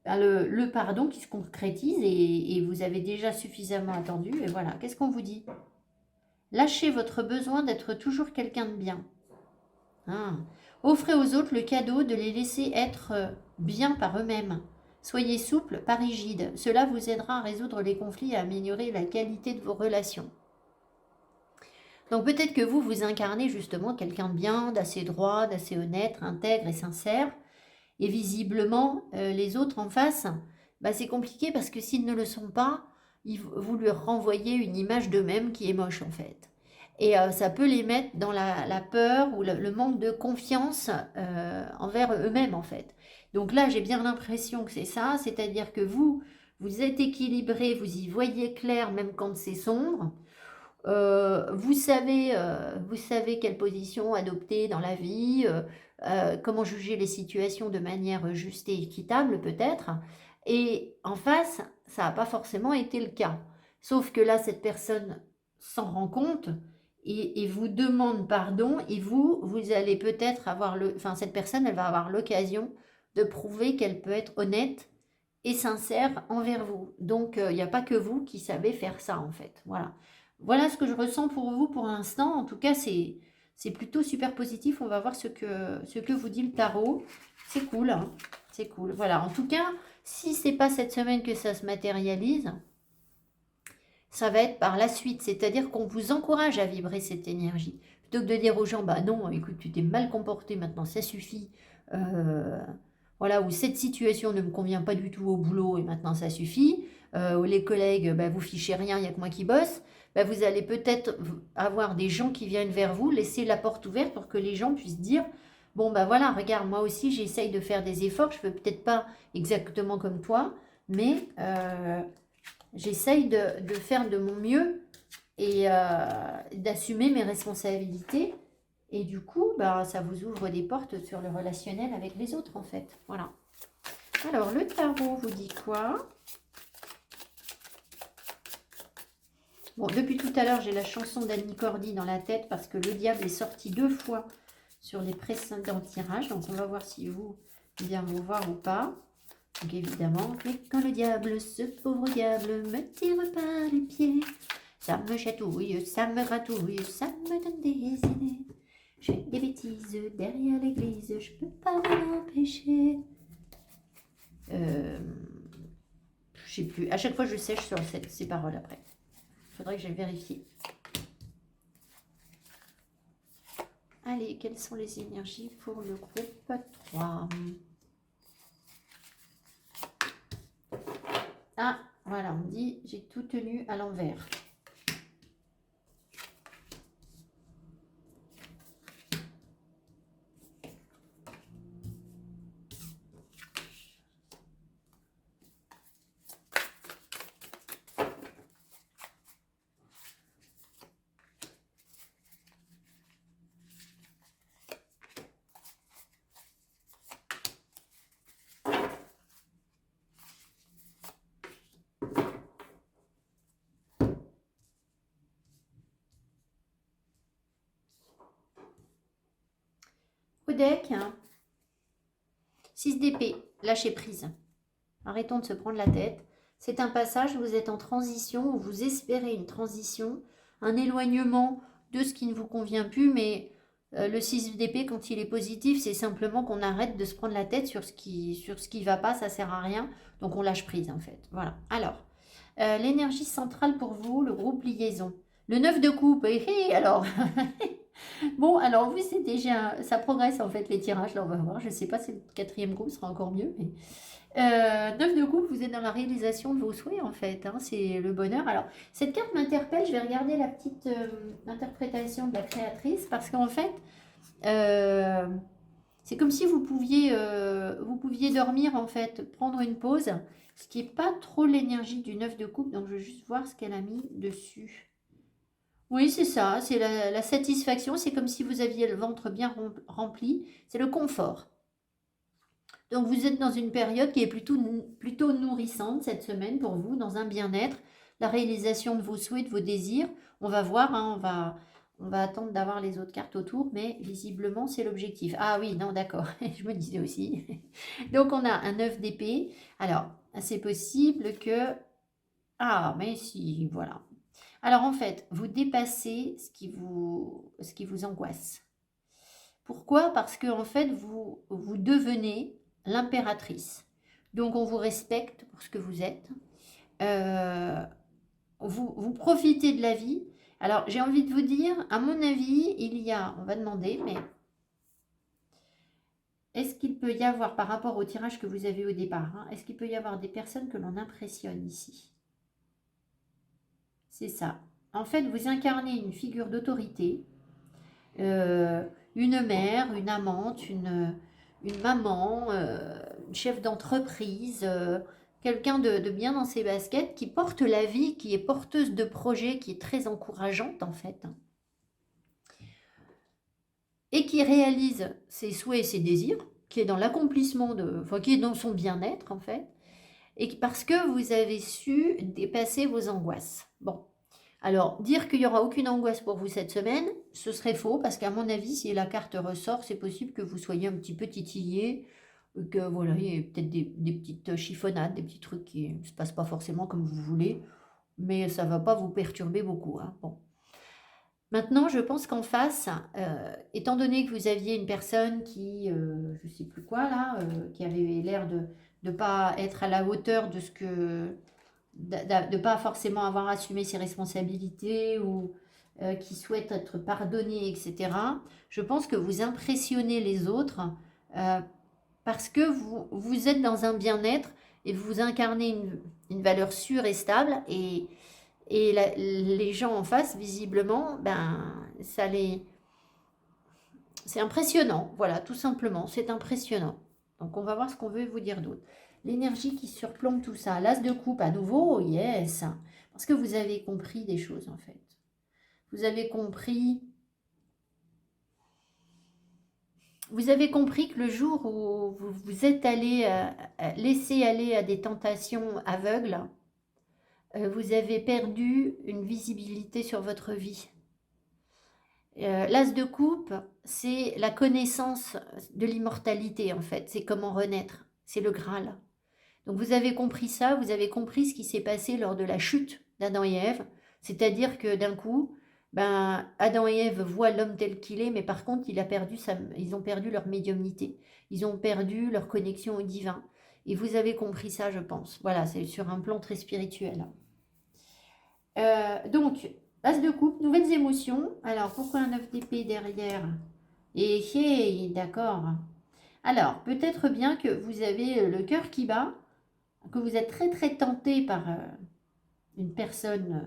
le pardon qui se concrétise et vous avez déjà suffisamment attendu. Et voilà, qu'est-ce qu'on vous dit? Lâchez votre besoin d'être toujours quelqu'un de bien. Ah. Offrez aux autres le cadeau de les laisser être bien par eux-mêmes. Soyez souple, pas rigide. Cela vous aidera à résoudre les conflits et à améliorer la qualité de vos relations. Donc peut-être que vous incarnez justement quelqu'un de bien, d'assez droit, d'assez honnête, intègre et sincère. Et visiblement, les autres en face, bah, c'est compliqué parce que s'ils ne le sont pas, vous leur renvoyez une image d'eux-mêmes qui est moche en fait. Et ça peut les mettre dans la peur ou le manque de confiance envers eux-mêmes en fait. Donc là, j'ai bien l'impression que c'est ça, c'est-à-dire que vous êtes équilibré, vous y voyez clair même quand c'est sombre. vous savez quelle position adopter dans la vie, comment juger les situations de manière juste et équitable peut-être. Et en face, ça n'a pas forcément été le cas. Sauf que là, cette personne s'en rend compte et vous demande pardon et vous allez peut-être avoir enfin cette personne, elle va avoir l'occasion de prouver qu'elle peut être honnête et sincère envers vous. Donc, il n'y a pas que vous qui savez faire ça, en fait. Voilà. Voilà ce que je ressens pour vous pour l'instant. En tout cas, c'est plutôt super positif. On va voir ce que vous dit le tarot. C'est cool, hein. C'est cool. Voilà. En tout cas, si c'est pas cette semaine que ça se matérialise, ça va être par la suite. C'est-à-dire qu'on vous encourage à vibrer cette énergie. Plutôt que de dire aux gens, bah non, écoute, tu t'es mal comporté, maintenant ça suffit. Voilà, ou cette situation ne me convient pas du tout au boulot et maintenant ça suffit. Ou les collègues, bah, vous fichez rien, il n'y a que moi qui bosse. Bah, vous allez peut-être avoir des gens qui viennent vers vous, laisser la porte ouverte pour que les gens puissent dire, bon bah voilà, regarde, moi aussi j'essaye de faire des efforts, je ne peux peut-être pas exactement comme toi, mais j'essaye de faire de mon mieux et d'assumer mes responsabilités. Et du coup, bah, ça vous ouvre des portes sur le relationnel avec les autres, en fait. Voilà. Alors, le tarot vous dit quoi? Bon, depuis tout à l'heure, j'ai la chanson d'Annie Cordy dans la tête parce que le diable est sorti 2 fois sur les précédents tirages. Donc, on va voir si vous vient vous voir ou pas. Donc, évidemment, mais quand le diable, ce pauvre diable, me tire par les pieds, ça me chatouille, ça me gratouille, ça me donne des idées. Je fais des bêtises derrière l'église, je peux pas m'en empêcher. Je sais plus. À chaque fois, je sèche sur ces paroles après. Il faudrait que j'aille vérifier. Allez, quelles sont les énergies pour le groupe 3? Ah, voilà, on dit j'ai tout tenu à l'envers. Au deck, 6 d'épée, lâcher prise. Arrêtons de se prendre la tête. C'est un passage, vous êtes en transition, vous espérez une transition, un éloignement de ce qui ne vous convient plus, mais le 6 d'épée, quand il est positif, c'est simplement qu'on arrête de se prendre la tête sur ce qui va pas, ça sert à rien, donc on lâche prise en fait. Voilà. Alors, l'énergie centrale pour vous, le groupe liaison. Le 9 de coupe, alors bon, alors vous, c'est déjà, ça progresse en fait les tirages, là on va voir, je ne sais pas si le 4e groupe sera encore mieux, mais 9 de coupe, vous êtes dans la réalisation de vos souhaits en fait, hein, c'est le bonheur. Alors, cette carte m'interpelle, je vais regarder la petite interprétation de la créatrice, parce qu'en fait, c'est comme si vous pouviez dormir en fait, prendre une pause, ce qui n'est pas trop l'énergie du 9 de coupe, donc je vais juste voir ce qu'elle a mis dessus. Oui, c'est ça, c'est la satisfaction, c'est comme si vous aviez le ventre bien rempli, c'est le confort. Donc vous êtes dans une période qui est plutôt nourrissante cette semaine pour vous, dans un bien-être, la réalisation de vos souhaits, de vos désirs. On va voir, hein, on va attendre d'avoir les autres cartes autour, mais visiblement c'est l'objectif. Ah oui, non, d'accord, je me disais aussi. Donc on a un 9 d'épée. Alors, c'est possible que... Ah, mais si, voilà. Alors en fait, vous dépassez ce qui vous angoisse. Pourquoi? Parce que en fait, vous devenez l'impératrice. Donc on vous respecte pour ce que vous êtes. Vous profitez de la vie. Alors j'ai envie de vous dire, à mon avis, il y a, on va demander, mais est-ce qu'il peut y avoir, par rapport au tirage que vous avez au départ, hein, est-ce qu'il peut y avoir des personnes que l'on impressionne ici? C'est ça. En fait, vous incarnez une figure d'autorité, une mère, une amante, une maman, une chef d'entreprise, quelqu'un de bien dans ses baskets, qui porte la vie, qui est porteuse de projets, qui est très encourageante en fait, hein, et qui réalise ses souhaits et ses désirs, qui est dans l'accomplissement enfin, qui est dans son bien-être en fait, et parce que vous avez su dépasser vos angoisses. Bon, alors dire qu'il n'y aura aucune angoisse pour vous cette semaine, ce serait faux, parce qu'à mon avis, si la carte ressort, c'est possible que vous soyez un petit peu titillé, que voilà, il y ait peut-être des petites chiffonnades, des petits trucs qui ne se passent pas forcément comme vous voulez, mais ça ne va pas vous perturber beaucoup, hein. Bon. Maintenant, je pense qu'en face, étant donné que vous aviez une personne qui, je ne sais plus quoi là, qui avait l'air de ne pas être à la hauteur de ce que, de ne pas forcément avoir assumé ses responsabilités ou qui souhaite être pardonné, etc. Je pense que vous impressionnez les autres euh, parce que vous êtes dans un bien-être et vous incarnez une valeur sûre et stable et les gens en face, visiblement, ben, c'est impressionnant, voilà, tout simplement, c'est impressionnant. Donc on va voir ce qu'on veut vous dire d'autre. L'énergie qui surplombe tout ça, l'as de coupe à nouveau, yes, parce que vous avez compris des choses en fait. Vous avez compris que le jour où vous vous êtes allé laisser aller à des tentations aveugles, vous avez perdu une visibilité sur votre vie. L'as de coupe, c'est la connaissance de l'immortalité en fait, c'est comment renaître, c'est le Graal. Donc vous avez compris ça, vous avez compris ce qui s'est passé lors de la chute d'Adam et Ève, c'est-à-dire que d'un coup, ben, Adam et Ève voient l'homme tel qu'il est, mais par contre, ils ont perdu leur médiumnité, ils ont perdu leur connexion au divin. Et vous avez compris ça, je pense. Voilà, c'est sur un plan très spirituel. Donc, As de coupe, nouvelles émotions. Alors, pourquoi un 9 d'épée derrière? Et d'accord. Alors, peut-être bien que vous avez le cœur qui bat, que vous êtes très très tenté par une personne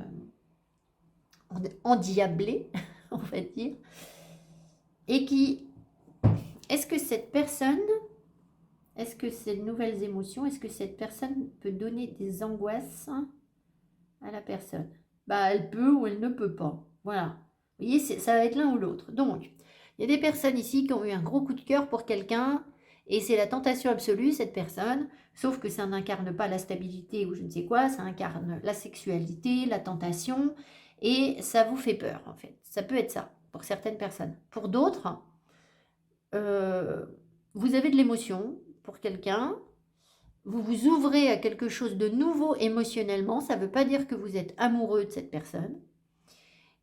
endiablée, on va dire, et qui, est-ce que cette personne, est-ce que ces nouvelles émotions, est-ce que cette personne peut donner des angoisses à la personne? Bah, elle peut ou elle ne peut pas. Voilà. Vous voyez, ça va être l'un ou l'autre. Donc, il y a des personnes ici qui ont eu un gros coup de cœur pour quelqu'un, et c'est la tentation absolue, cette personne, sauf que ça n'incarne pas la stabilité ou je ne sais quoi, ça incarne la sexualité, la tentation, et ça vous fait peur, en fait. Ça peut être ça, pour certaines personnes. Pour d'autres, euh, vous avez de l'émotion pour quelqu'un, vous vous ouvrez à quelque chose de nouveau émotionnellement, ça ne veut pas dire que vous êtes amoureux de cette personne.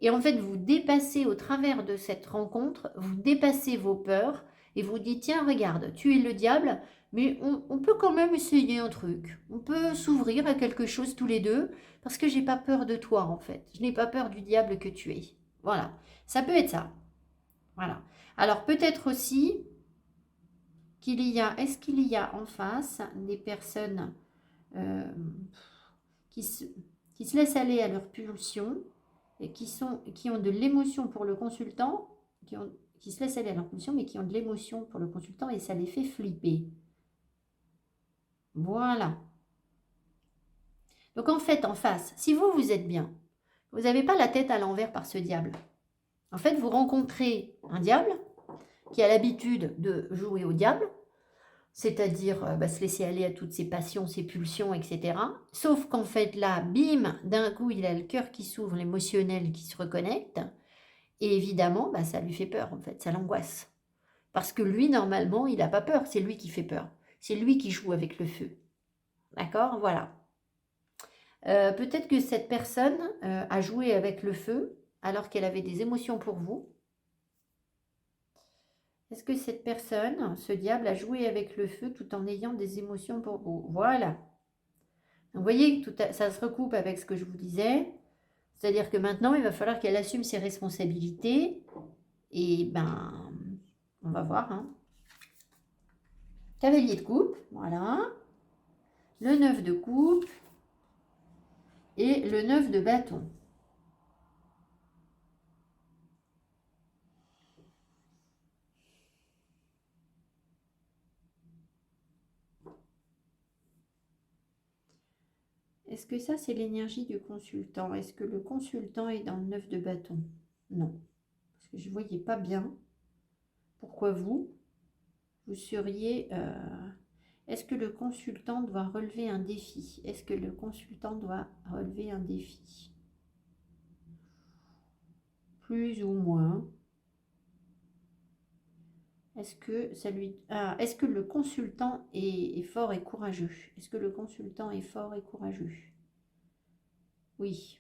Et en fait, vous dépassez au travers de cette rencontre, vous dépassez vos peurs et vous dites, tiens, regarde, tu es le diable, mais on peut quand même essayer un truc. On peut s'ouvrir à quelque chose tous les deux parce que j'ai pas peur de toi en fait. Je n'ai pas peur du diable que tu es. Voilà, ça peut être ça. Voilà. Alors peut-être aussi est-ce qu'il y a en face des personnes euh, qui se, qui se laissent aller à leur pulsion et qui ont de l'émotion pour le consultant, qui se laissent aller à leur pulsion, mais qui ont de l'émotion pour le consultant et ça les fait flipper. Voilà. Donc en fait, en face, si vous, vous êtes bien, vous n'avez pas la tête à l'envers par ce diable. En fait, vous rencontrez un diable qui a l'habitude de jouer au diable, c'est-à-dire se laisser aller à toutes ses passions, ses pulsions, etc. Sauf qu'en fait, là, bim, d'un coup, il a le cœur qui s'ouvre, l'émotionnel qui se reconnecte, et évidemment, ça lui fait peur, en fait, ça l'angoisse. Parce que lui, normalement, il n'a pas peur, c'est lui qui fait peur. C'est lui qui joue avec le feu. D'accord? Voilà. Peut-être que cette personne a joué avec le feu alors qu'elle avait des émotions pour vous. Est-ce que cette personne, ce diable, a joué avec le feu tout en ayant des émotions pour vous? Voilà. Donc, vous voyez, ça se recoupe avec ce que je vous disais. C'est-à-dire que maintenant, il va falloir qu'elle assume ses responsabilités. Et on va voir. Hein. Cavalier de coupe, voilà. Le 9 de coupe. Et le 9 de bâton. Est-ce que ça, c'est l'énergie du consultant? Est-ce que le consultant est dans le 9 de bâton? Non. Parce que je ne voyais pas bien pourquoi vous seriez... Est-ce que le consultant doit relever un défi? Est-ce que le consultant doit relever un défi? Plus ou moins. Est-ce que ça lui... Ah, est-ce que le consultant est fort et courageux? Est-ce que le consultant est fort et courageux? Oui.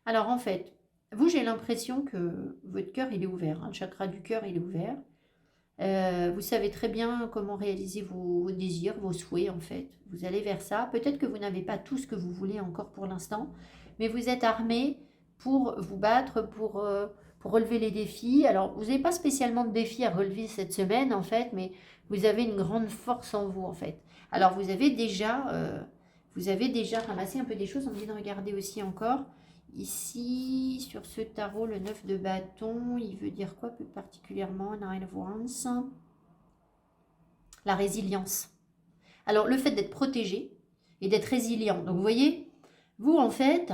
Alors en fait, vous, j'ai l'impression que votre cœur, il est ouvert, hein. Le chakra du cœur, il est ouvert. Vous savez très bien comment réaliser vos désirs, vos souhaits en fait. Vous allez vers ça. Peut-être que vous n'avez pas tout ce que vous voulez encore pour l'instant, mais vous êtes armé pour vous battre, pour relever les défis. Alors, vous n'avez pas spécialement de défis à relever cette semaine en fait, mais vous avez une grande force en vous en fait. Alors, vous avez déjà ramassé un peu des choses. On dit de regarder aussi encore. Ici, sur ce tarot, le 9 de bâton, il veut dire quoi plus particulièrement? Nine of Wands. La résilience. Alors, le fait d'être protégé et d'être résilient. Donc, vous voyez, vous, en fait,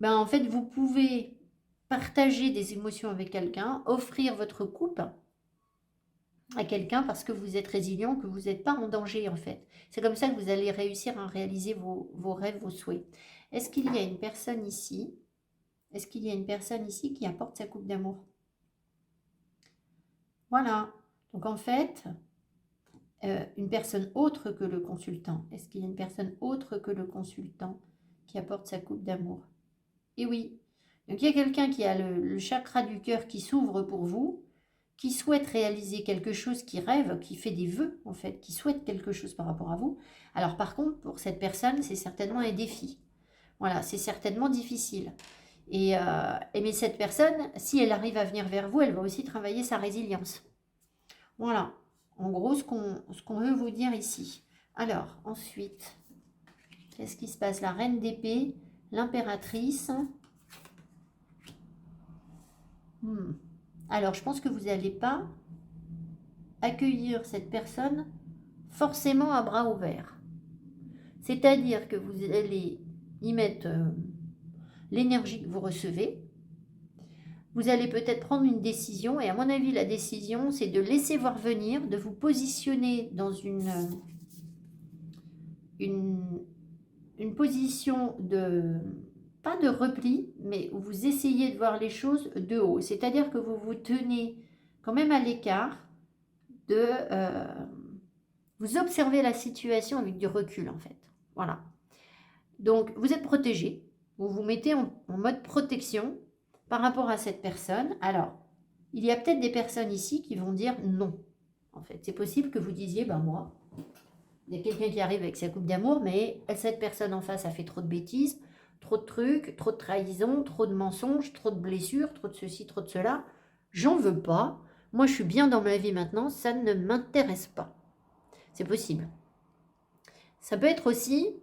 vous pouvez partager des émotions avec quelqu'un, offrir votre coupe à quelqu'un parce que vous êtes résilient, que vous n'êtes pas en danger, en fait. C'est comme ça que vous allez réussir à réaliser vos rêves, vos souhaits. Est-ce qu'il y a une personne ici? Est-ce qu'il y a une personne ici qui apporte sa coupe d'amour? Voilà. Donc en fait, une personne autre que le consultant. Est-ce qu'il y a une personne autre que le consultant qui apporte sa coupe d'amour? Et oui. Donc il y a quelqu'un qui a le chakra du cœur qui s'ouvre pour vous, qui souhaite réaliser quelque chose, qui rêve, qui fait des vœux en fait, qui souhaite quelque chose par rapport à vous. Alors par contre, pour cette personne, c'est certainement un défi. Voilà, c'est certainement difficile. Mais cette personne, si elle arrive à venir vers vous, elle va aussi travailler sa résilience. Voilà, en gros, ce qu'on veut vous dire ici. Alors, ensuite, qu'est-ce qui se passe? La reine d'épée, l'impératrice. Alors, je pense que vous n'allez pas accueillir cette personne forcément à bras ouverts. C'est-à-dire que vous allez y mettre l'énergie que vous recevez. Vous allez peut-être prendre une décision, et à mon avis, la décision, c'est de laisser voir venir, de vous positionner dans une position de, pas de repli, mais où vous essayez de voir les choses de haut. C'est-à-dire que vous vous tenez quand même à l'écart, vous observez la situation avec du recul, en fait. Voilà. Donc, vous êtes protégé, vous vous mettez en mode protection par rapport à cette personne. Alors, il y a peut-être des personnes ici qui vont dire non. En fait, c'est possible que vous disiez, moi, il y a quelqu'un qui arrive avec sa coupe d'amour, mais cette personne en face a fait trop de bêtises, trop de trucs, trop de trahison, trop de mensonges, trop de blessures, trop de ceci, trop de cela. J'en veux pas. Moi, je suis bien dans ma vie maintenant, ça ne m'intéresse pas. C'est possible. Ça peut être aussi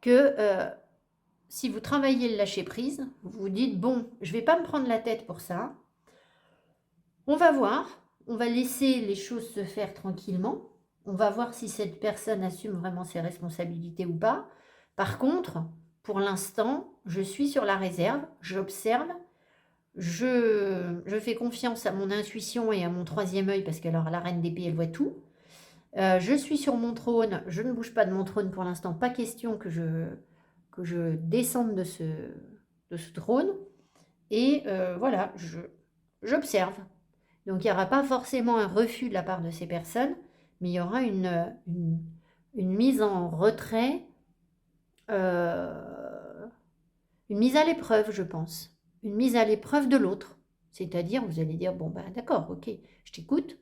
que si vous travaillez le lâcher-prise, vous vous dites, bon, je ne vais pas me prendre la tête pour ça. On va voir, on va laisser les choses se faire tranquillement. On va voir si cette personne assume vraiment ses responsabilités ou pas. Par contre, pour l'instant, je suis sur la réserve, j'observe, je fais confiance à mon intuition et à mon troisième œil, parce que alors la reine d'épée, elle voit tout. Je suis sur mon trône, je ne bouge pas de mon trône pour l'instant, pas question que je descende de ce trône. Et voilà, j'observe. Donc, il n'y aura pas forcément un refus de la part de ces personnes, mais il y aura une mise en retrait, une mise à l'épreuve, je pense. Une mise à l'épreuve de l'autre. C'est-à-dire, vous allez dire, bon, d'accord, ok, je t'écoute,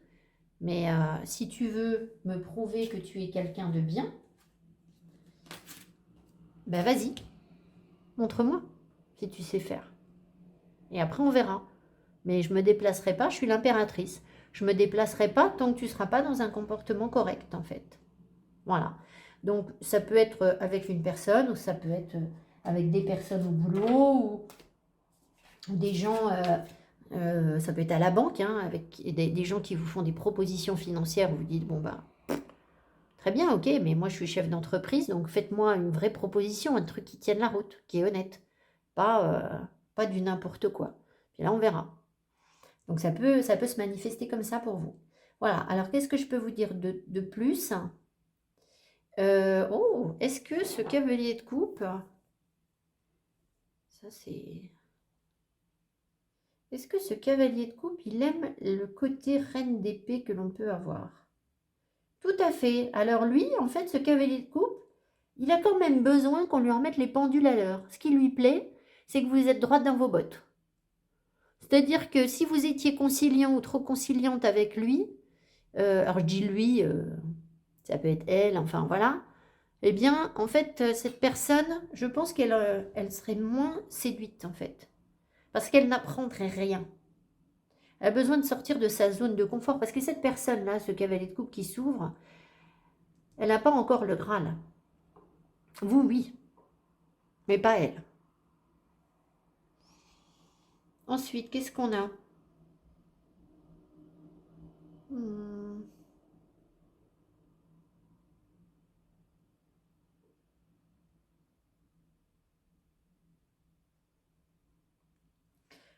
mais si tu veux me prouver que tu es quelqu'un de bien, vas-y, montre-moi si tu sais faire. Et après, on verra. Mais je ne me déplacerai pas, je suis l'impératrice. Je ne me déplacerai pas tant que tu ne seras pas dans un comportement correct, en fait. Voilà. Donc, ça peut être avec une personne, ou ça peut être avec des personnes au boulot, ou des gens, ça peut être à la banque, avec des gens qui vous font des propositions financières, où vous dites, bon, très Très bien, ok, mais moi je suis chef d'entreprise, donc faites-moi une vraie proposition, un truc qui tienne la route, qui est honnête. Pas du n'importe quoi. Puis là, on verra. Donc ça peut se manifester comme ça pour vous. Voilà, alors qu'est-ce que je peux vous dire de plus? Oh, est-ce que ce cavalier de coupe, ça c'est... Est-ce que ce cavalier de coupe, il aime le côté reine d'épée que l'on peut avoir? Tout à fait. Alors lui, en fait, ce cavalier de coupe, il a quand même besoin qu'on lui remette les pendules à l'heure. Ce qui lui plaît, c'est que vous êtes droite dans vos bottes. C'est-à-dire que si vous étiez conciliant ou trop conciliante avec lui, alors je dis lui, ça peut être elle, enfin voilà, eh bien, en fait, cette personne, je pense elle serait moins séduite, en fait, parce qu'elle n'apprendrait rien. Elle a besoin de sortir de sa zone de confort, parce que cette personne-là, ce cavalier de coupe qui s'ouvre, elle n'a pas encore le Graal. Vous, oui, mais pas elle. Ensuite, qu'est-ce qu'on a? Hmm.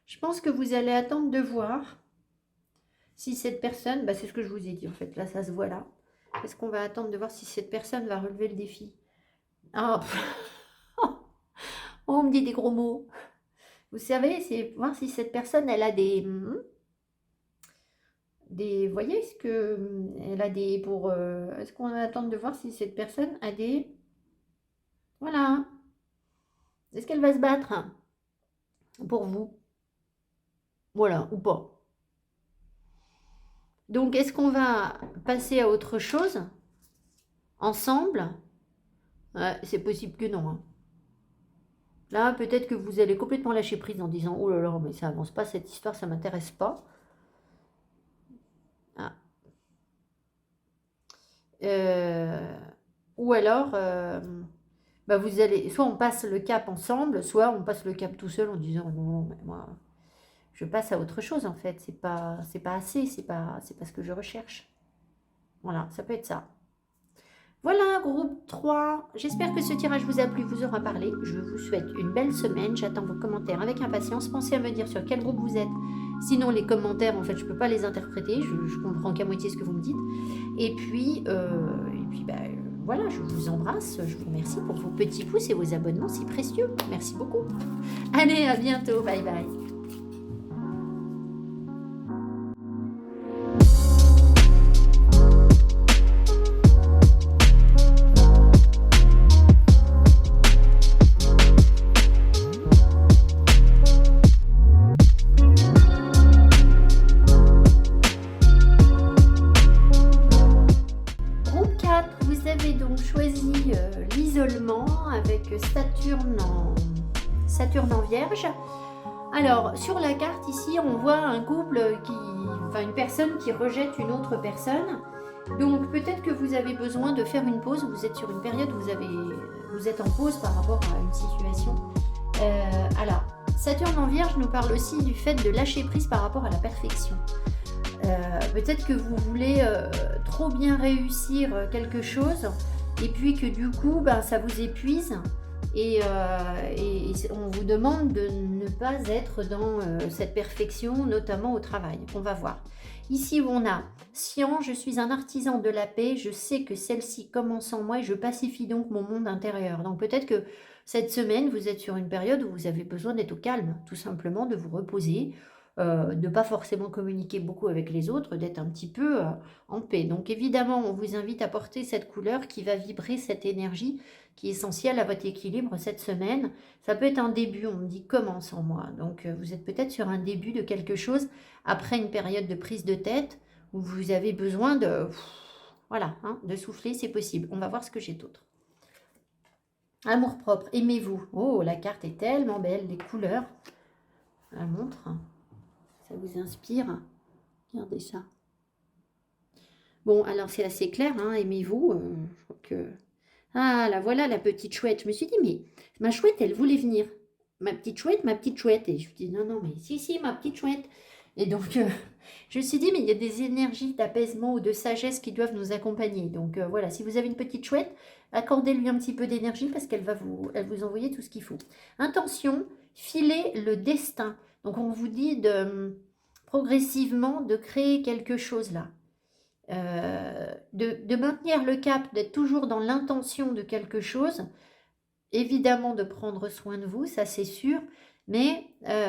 Je pense que vous allez attendre de voir si cette personne, bah c'est ce que je vous ai dit en fait, là ça se voit là. Est-ce qu'on va attendre de voir si cette personne va relever le défi? Ah, on me dit des gros mots. Vous savez, c'est voir si cette personne, elle a vous voyez, est-ce que elle a des, est-ce qu'on va attendre de voir si cette personne a des, voilà, est-ce qu'elle va se battre pour vous? Voilà, ou pas. Donc, est-ce qu'on va passer à autre chose ensemble? C'est possible que non, hein. Là, peut-être que vous allez complètement lâcher prise en disant oh là là, mais ça avance pas cette histoire, ça m'intéresse pas. Ah. Ou alors, bah vous allez, soit on passe le cap ensemble, soit on passe le cap tout seul en disant non, mais moi, je passe à autre chose en fait. C'est pas assez, c'est pas ce que je recherche. Voilà, ça peut être ça. Voilà, groupe 3. J'espère que ce tirage vous a plu, vous aura parlé. Je vous souhaite une belle semaine. J'attends vos commentaires avec impatience. Pensez à me dire sur quel groupe vous êtes. Sinon, les commentaires, en fait, je ne peux pas les interpréter. Je comprends qu'à moitié ce que vous me dites. Bah, voilà, je vous embrasse. Je vous remercie pour vos petits pouces et vos abonnements si précieux. Merci beaucoup. Allez, à bientôt. Bye bye. Groupe 4, vous avez donc choisi l'isolement avec Saturne en Vierge. Alors, sur la carte ici, on voit un couple une personne qui rejette une autre personne. Donc, peut-être que vous avez besoin de faire une pause. Vous êtes sur une période où vous êtes en pause par rapport à une situation. Alors, Saturne en Vierge nous parle aussi du fait de lâcher prise par rapport à la perfection. Peut-être que vous voulez trop bien réussir quelque chose et puis que du coup ça vous épuise et on vous demande de ne pas être dans cette perfection, notamment au travail. On va voir. Ici où on a Science, je suis un artisan de la paix, je sais que celle-ci commence en moi et je pacifie donc mon monde intérieur. Donc peut-être que cette semaine, vous êtes sur une période où vous avez besoin d'être au calme, tout simplement de vous reposer, de ne pas forcément communiquer beaucoup avec les autres, d'être un petit peu en paix. Donc évidemment, on vous invite à porter cette couleur qui va vibrer cette énergie qui est essentielle à votre équilibre cette semaine. Ça peut être un début, on me dit commence en moi. Donc vous êtes peut-être sur un début de quelque chose après une période de prise de tête où vous avez besoin voilà, de souffler, c'est possible. On va voir ce que j'ai d'autre. Amour propre, aimez-vous. Oh, la carte est tellement belle, les couleurs. La montre. Ça vous inspire? Regardez ça. Bon, alors c'est assez clair, aimez-vous. Je crois que... Ah, là, voilà la petite chouette. Je me suis dit, mais ma chouette, elle voulait venir. Ma petite chouette, ma petite chouette. Et je me dis, non, mais si, ma petite chouette. Et donc, je me suis dit, mais il y a des énergies d'apaisement ou de sagesse qui doivent nous accompagner. Donc, voilà, si vous avez une petite chouette, accordez-lui un petit peu d'énergie parce qu'elle va vous envoyer tout ce qu'il faut. Intention, filer le destin. Donc, on vous dit progressivement de créer quelque chose là. De maintenir le cap, d'être toujours dans l'intention de quelque chose, évidemment de prendre soin de vous, ça c'est sûr, mais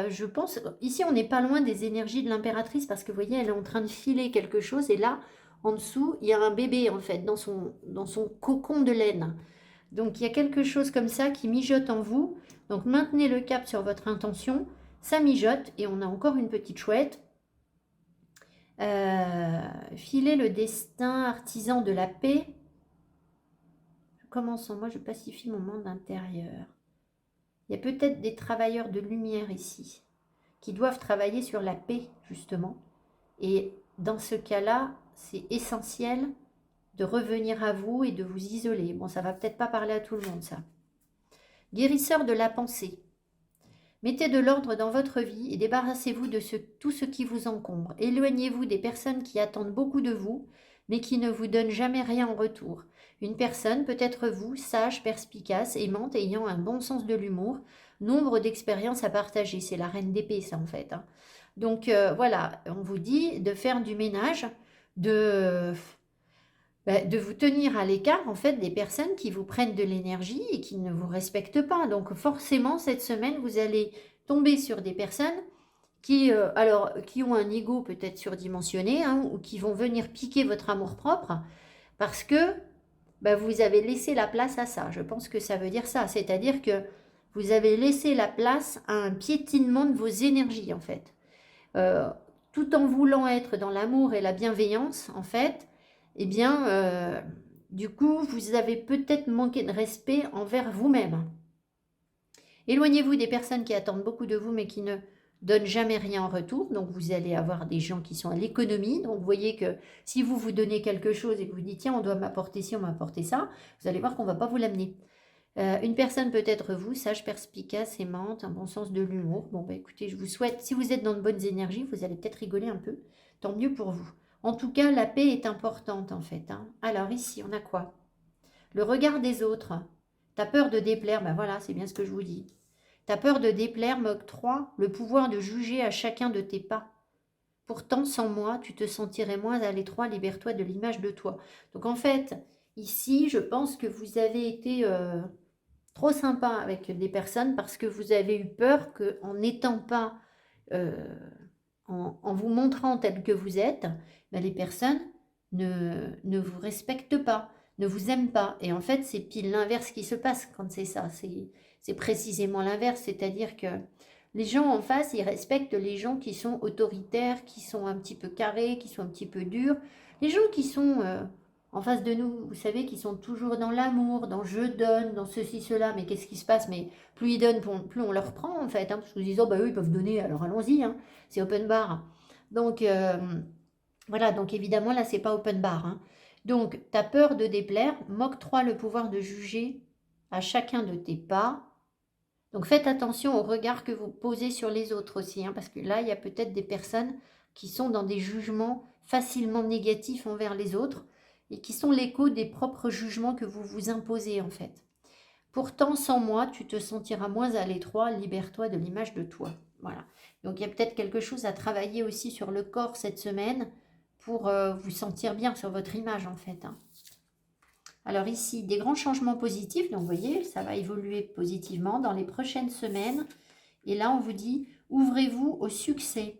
je pense, ici on n'est pas loin des énergies de l'impératrice, parce que vous voyez, elle est en train de filer quelque chose, et là, en dessous, il y a un bébé en fait, dans son cocon de laine. Donc il y a quelque chose comme ça qui mijote en vous, donc maintenez le cap sur votre intention, ça mijote, et on a encore une petite chouette. Filer le destin, artisan de la paix. Commençons, moi je pacifie mon monde intérieur. Il y a peut-être des travailleurs de lumière ici qui doivent travailler sur la paix justement. Et dans ce cas-là, c'est essentiel de revenir à vous et de vous isoler. Bon, ça va peut-être pas parler à tout le monde ça. Guérisseur de la pensée. Mettez de l'ordre dans votre vie et débarrassez-vous de tout ce qui vous encombre. Éloignez-vous des personnes qui attendent beaucoup de vous, mais qui ne vous donnent jamais rien en retour. Une personne peut être vous, sage, perspicace, aimante, ayant un bon sens de l'humour, nombre d'expériences à partager. C'est la reine d'épée, ça, en fait. Hein. Donc, voilà, on vous dit de faire du ménage, de vous tenir à l'écart, en fait, des personnes qui vous prennent de l'énergie et qui ne vous respectent pas. Donc, forcément, cette semaine, vous allez tomber sur des personnes qui ont un ego peut-être surdimensionné, hein, ou qui vont venir piquer votre amour-propre parce que vous avez laissé la place à ça. Je pense que ça veut dire ça. C'est-à-dire que vous avez laissé la place à un piétinement de vos énergies, en fait. Tout en voulant être dans l'amour et la bienveillance, en fait, eh bien, du coup, vous avez peut-être manqué de respect envers vous-même. Éloignez-vous des personnes qui attendent beaucoup de vous, mais qui ne donnent jamais rien en retour. Donc, vous allez avoir des gens qui sont à l'économie. Donc, vous voyez que si vous vous donnez quelque chose et que vous dites, tiens, on doit m'apporter ci, on m'apporter ça, vous allez voir qu'on ne va pas vous l'amener. Une personne peut être vous, sage, perspicace, aimante, un bon sens de l'humour. Bon, écoutez, je vous souhaite, si vous êtes dans de bonnes énergies, vous allez peut-être rigoler un peu. Tant mieux pour vous. En tout cas, la paix est importante, en fait. Hein. Alors, ici, on a quoi? Le regard des autres. T'as peur de déplaire, voilà, c'est bien ce que je vous dis. T'as peur de déplaire m'octroie le pouvoir de juger à chacun de tes pas. Pourtant, sans moi, tu te sentirais moins à l'étroit, libère-toi de l'image de toi. Donc, en fait, ici, je pense que vous avez été trop sympa avec des personnes parce que vous avez eu peur qu'en n'étant pas, en vous montrant tel que vous êtes, les personnes ne vous respectent pas, ne vous aiment pas. Et en fait, c'est pile l'inverse qui se passe quand c'est ça. C'est précisément l'inverse, c'est-à-dire que les gens en face, ils respectent les gens qui sont autoritaires, qui sont un petit peu carrés, qui sont un petit peu durs. Les gens qui sont en face de nous, vous savez, qui sont toujours dans l'amour, dans je donne, dans ceci, cela, mais qu'est-ce qui se passe? Mais plus ils donnent, plus on leur prend, en fait, hein, parce qu'ils disent, oh, eux, ils peuvent donner, alors allons-y, hein, c'est open bar. Donc, voilà, donc évidemment, là, c'est pas open bar. Hein. Donc, tu as peur de déplaire, m'octroie le pouvoir de juger à chacun de tes pas. Donc, faites attention au regard que vous posez sur les autres aussi, hein, parce que là, il y a peut-être des personnes qui sont dans des jugements facilement négatifs envers les autres et qui sont l'écho des propres jugements que vous vous imposez, en fait. Pourtant, sans moi, tu te sentiras moins à l'étroit, libère-toi de l'image de toi. Voilà. Donc, il y a peut-être quelque chose à travailler aussi sur le corps cette semaine pour vous sentir bien sur votre image, en fait. Hein. Alors ici, des grands changements positifs. Donc, vous voyez, ça va évoluer positivement dans les prochaines semaines. Et là, on vous dit, ouvrez-vous au succès.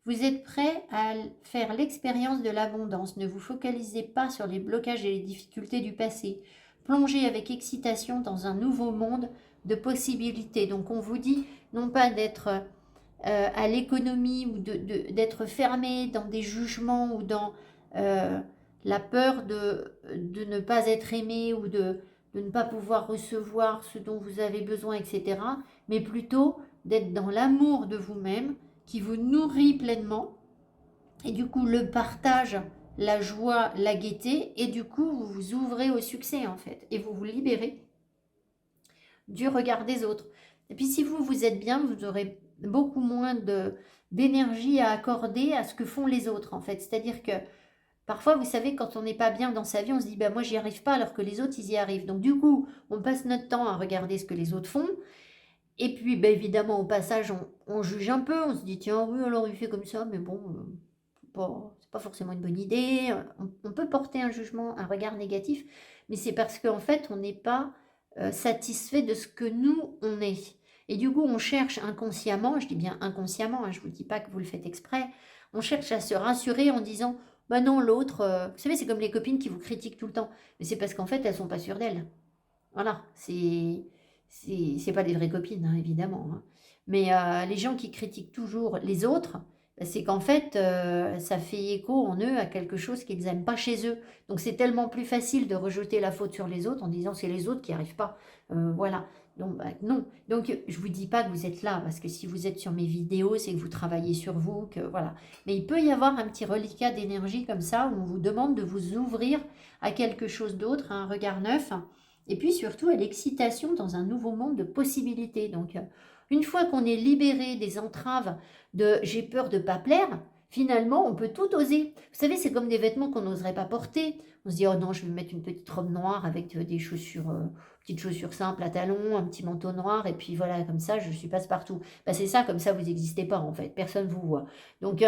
Vous êtes prêt à faire l'expérience de l'abondance. Ne vous focalisez pas sur les blocages et les difficultés du passé. Plongez avec excitation dans un nouveau monde de possibilités. Donc, on vous dit, non pas d'être à l'économie ou d'être fermé dans des jugements ou dans la peur de ne pas être aimé ou de ne pas pouvoir recevoir ce dont vous avez besoin, etc. Mais plutôt d'être dans l'amour de vous-même qui vous nourrit pleinement. Et du coup, le partage, la joie, la gaieté. Et du coup, vous vous ouvrez au succès, en fait. Et vous vous libérez du regard des autres. Et puis, si vous êtes bien, vous aurez beaucoup moins d'énergie à accorder à ce que font les autres, en fait. C'est-à-dire que parfois, vous savez, quand on n'est pas bien dans sa vie, on se dit, bah, moi, j'y arrive pas, alors que les autres, ils y arrivent. Donc, du coup, on passe notre temps à regarder ce que les autres font. Et puis, bah, évidemment, au passage, on juge un peu. On se dit, tiens, oui, alors il fait comme ça, mais bon, c'est pas forcément une bonne idée. On peut porter un jugement, un regard négatif, mais c'est parce qu'en fait, on n'est pas satisfait de ce que nous, on est. Et du coup, on cherche inconsciemment, je dis bien inconsciemment, hein, je ne vous dis pas que vous le faites exprès, on cherche à se rassurer en disant, bah non, l'autre, vous savez, c'est comme les copines qui vous critiquent tout le temps, mais c'est parce qu'en fait, elles sont pas sûres d'elles. Voilà, c'est pas des vraies copines, hein, évidemment, hein. Mais les gens qui critiquent toujours les autres, bah, c'est qu'en fait, ça fait écho en eux à quelque chose qu'ils n'aiment pas chez eux. Donc c'est tellement plus facile de rejeter la faute sur les autres en disant c'est les autres qui n'y arrivent pas. Voilà. Donc bah, non. Donc je vous dis pas que vous êtes là parce que si vous êtes sur mes vidéos, c'est que vous travaillez sur vous, que voilà. Mais il peut y avoir un petit reliquat d'énergie comme ça où on vous demande de vous ouvrir à quelque chose d'autre, à un regard neuf. Et puis surtout à l'excitation dans un nouveau monde de possibilités. Donc une fois qu'on est libéré des entraves de j'ai peur de ne pas plaire, finalement on peut tout oser. Vous savez, c'est comme des vêtements qu'on n'oserait pas porter. On se dit oh non, je vais me mettre une petite robe noire avec des chaussures, petites chaussures simples à talons, un petit manteau noir, et puis voilà, comme ça, je suis passe-partout. Bah, c'est ça, comme ça, vous n'existez pas en fait, personne ne vous voit. Donc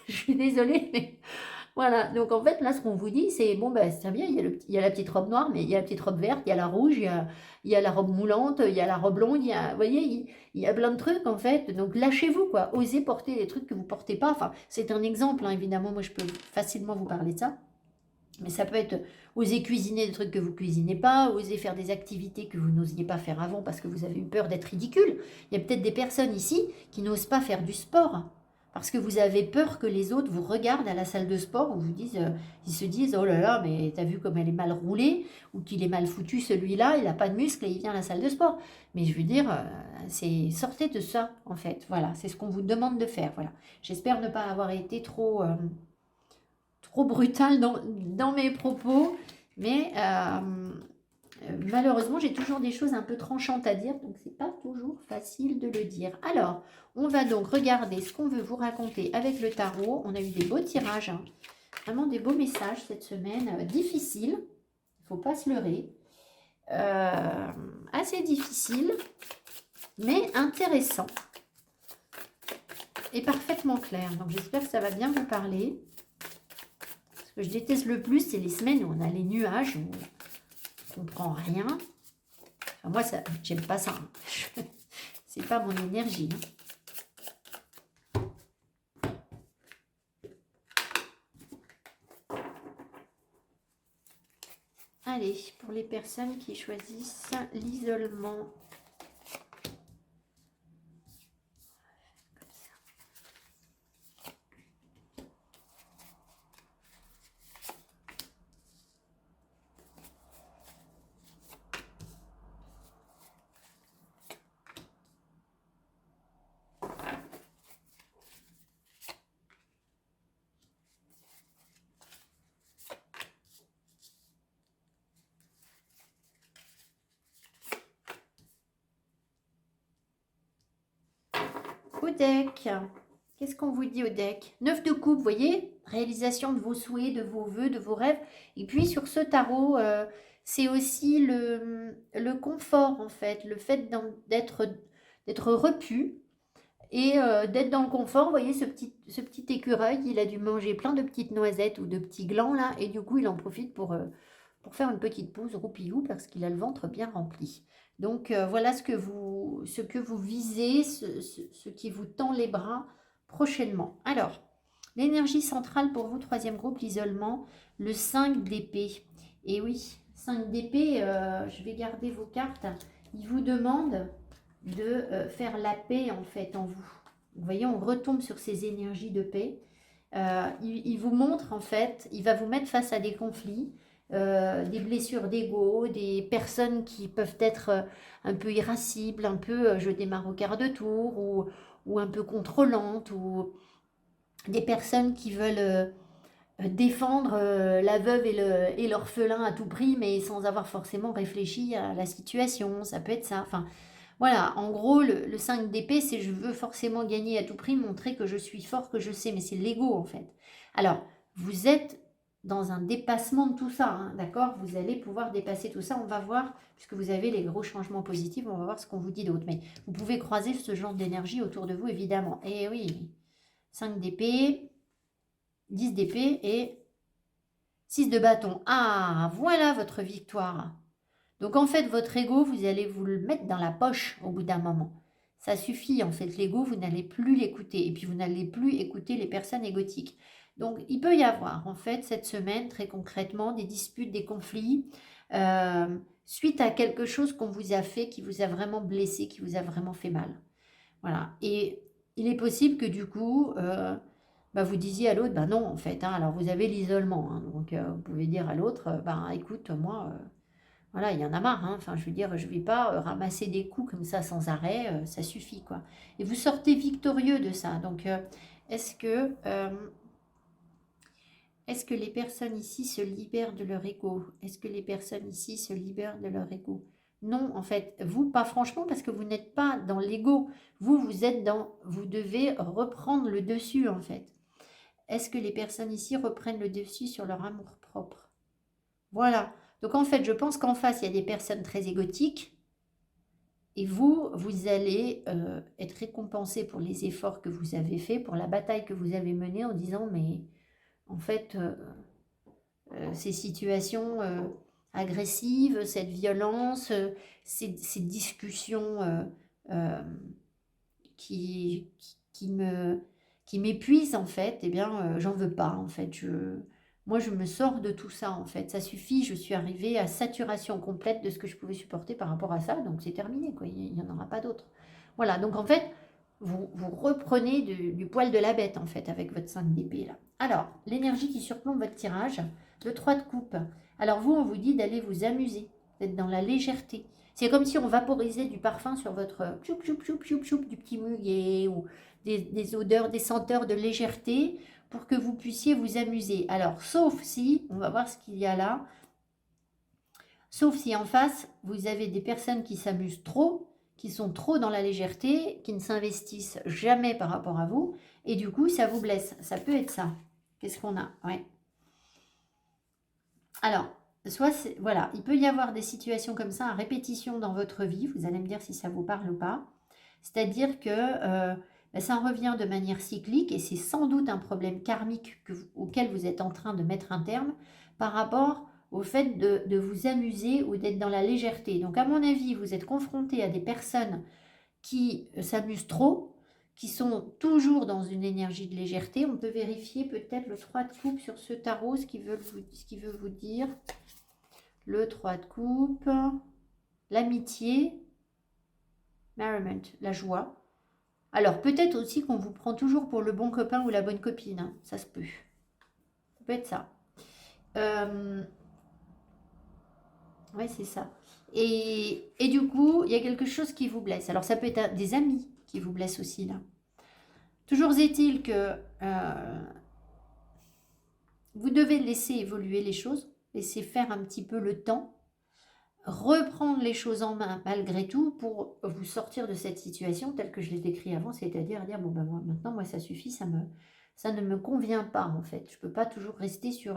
je suis désolée, mais voilà, donc en fait, là, ce qu'on vous dit, c'est bon, ben, c'est bien, il y a la petite robe noire, mais il y a la petite robe verte, il y a la rouge, il y a la robe moulante, il y a la robe longue, vous voyez, il y a plein de trucs en fait. Donc lâchez-vous, quoi. Osez porter des trucs que vous ne portez pas. Enfin, c'est un exemple, hein, évidemment, moi je peux facilement vous parler de ça. Mais ça peut être oser cuisiner des trucs que vous cuisinez pas, oser faire des activités que vous n'osiez pas faire avant parce que vous avez eu peur d'être ridicule. Il y a peut-être des personnes ici qui n'osent pas faire du sport parce que vous avez peur que les autres vous regardent à la salle de sport ou ils se disent oh là là, mais t'as vu comme elle est mal roulée ou qu'il est mal foutu celui-là, il n'a pas de muscles et il vient à la salle de sport. Mais je veux dire, c'est sortez de ça en fait. Voilà, c'est ce qu'on vous demande de faire. Voilà. J'espère ne pas avoir été trop brutal dans mes propos, mais malheureusement, j'ai toujours des choses un peu tranchantes à dire, donc c'est pas toujours facile de le dire. Alors, on va donc regarder ce qu'on veut vous raconter avec le tarot. On a eu des beaux tirages, hein. Vraiment des beaux messages cette semaine. Difficile, il ne faut pas se leurrer. Assez difficile, mais intéressant. Et parfaitement clair. Donc j'espère que ça va bien vous parler. Ce que je déteste le plus, c'est les semaines où on a les nuages, où on ne comprend rien. Enfin, moi, j'aime pas ça, hein. C'est pas mon énergie, hein. Allez, pour les personnes qui choisissent l'isolement. Au deck, qu'est-ce qu'on vous dit au deck? 9 de coupe, vous voyez? Réalisation de vos souhaits, de vos vœux, de vos rêves. Et puis sur ce tarot, c'est aussi le confort en fait, le fait d'être repu et d'être dans le confort. Vous voyez ce petit écureuil, il a dû manger plein de petites noisettes ou de petits glands là, et du coup il en profite pour faire une petite pause roupillou parce qu'il a le ventre bien rempli. Donc voilà ce que vous visez, ce qui vous tend les bras prochainement. Alors, l'énergie centrale pour vous, troisième groupe, l'isolement, le 5 d'épée. Et oui, 5 d'épée, je vais garder vos cartes. Il vous demande de faire la paix en fait en vous. Vous voyez, on retombe sur ces énergies de paix. Il vous montre en fait, il va vous mettre face à des conflits, des blessures d'ego, des personnes qui peuvent être un peu irascibles, un peu je démarre au quart de tour, ou un peu contrôlantes, ou des personnes qui veulent défendre la veuve et l'orphelin à tout prix, mais sans avoir forcément réfléchi à la situation. Ça peut être ça. Enfin, Voilà, en gros, le 5 d'épée, c'est je veux forcément gagner à tout prix, montrer que je suis fort, que je sais, mais c'est l'ego en fait. Alors, vous êtes dans un dépassement de tout ça, hein, d'accord? Vous allez pouvoir dépasser tout ça, on va voir, puisque vous avez les gros changements positifs, on va voir ce qu'on vous dit d'autre. Mais vous pouvez croiser ce genre d'énergie autour de vous, évidemment. Et oui, 5 d'épée, 10 d'épée et 6 de bâton. Ah, voilà votre victoire. Donc en fait, votre ego, vous allez vous le mettre dans la poche au bout d'un moment. Ça suffit, en fait, l'ego, vous n'allez plus l'écouter. Et puis vous n'allez plus écouter les personnes égotiques. Donc il peut y avoir, en fait, cette semaine, très concrètement, des disputes, des conflits, suite à quelque chose qu'on vous a fait, qui vous a vraiment blessé, qui vous a vraiment fait mal. Voilà. Et il est possible que du coup, bah, vous disiez à l'autre, bah non, en fait, hein, alors vous avez l'isolement. Hein, donc vous pouvez dire à l'autre, bah écoute, moi... voilà, il y en a marre, hein. Enfin, je veux dire, je ne vais pas ramasser des coups comme ça sans arrêt, ça suffit, quoi. Et vous sortez victorieux de ça. Donc, est-ce que, euh, est-ce que les personnes ici se libèrent de leur ego? Est-ce que les personnes ici se libèrent de leur ego? Non, en fait, vous, pas franchement, parce que vous n'êtes pas dans l'ego. Vous, vous êtes dans, vous devez reprendre le dessus, en fait. Est-ce que les personnes ici reprennent le dessus sur leur amour propre? Voilà. Donc en fait, je pense qu'en face, il y a des personnes très égotiques et vous, vous allez être récompensé pour les efforts que vous avez faits, pour la bataille que vous avez menée en disant, mais en fait, ces situations agressives, cette violence, ces discussions euh, qui me qui m'épuisent en fait, eh bien, j'en veux pas en fait. Moi, je me sors de tout ça en fait. Ça suffit. Je suis arrivée à saturation complète de ce que je pouvais supporter par rapport à ça. Donc c'est terminé quoi. Il n'y en aura pas d'autre. Voilà. Donc en fait, vous reprenez du poil de la bête en fait avec votre 5 d'épée là. Alors l'énergie qui surplombe votre tirage, le 3 de coupe. Alors vous, on vous dit d'aller vous amuser, d'être dans la légèreté. C'est comme si on vaporisait du parfum sur votre choup choup choup choup choup du petit muguet ou des odeurs, des senteurs de légèreté pour que vous puissiez vous amuser. Alors, sauf si, on va voir ce qu'il y a là, sauf si en face, vous avez des personnes qui s'amusent trop, qui sont trop dans la légèreté, qui ne s'investissent jamais par rapport à vous, et du coup, ça vous blesse. Ça peut être ça. Qu'est-ce qu'on a? Ouais. Alors, soit, voilà, il peut y avoir des situations comme ça à répétition dans votre vie. Vous allez me dire si ça vous parle ou pas. C'est-à-dire que ça revient de manière cyclique et c'est sans doute un problème karmique auquel vous êtes en train de mettre un terme par rapport au fait de vous amuser ou d'être dans la légèreté. Donc à mon avis, vous êtes confronté à des personnes qui s'amusent trop, qui sont toujours dans une énergie de légèreté. On peut vérifier peut-être le 3 de coupe sur ce tarot, ce qu'il veut vous dire. Le 3 de coupe, l'amitié, merriment, la joie. Alors, peut-être aussi qu'on vous prend toujours pour le bon copain ou la bonne copine. Hein. Ça se peut. Ça peut être ça. Oui, c'est ça. Et du coup, il y a quelque chose qui vous blesse. Alors, ça peut être des amis qui vous blessent aussi, là. Toujours est-il que vous devez laisser évoluer les choses, laisser faire un petit peu le temps, reprendre les choses en main malgré tout pour vous sortir de cette situation telle que je l'ai décrit avant, c'est-à-dire dire, bon ben moi, maintenant moi ça suffit, ça ne me convient pas en fait. Je ne peux pas toujours rester sur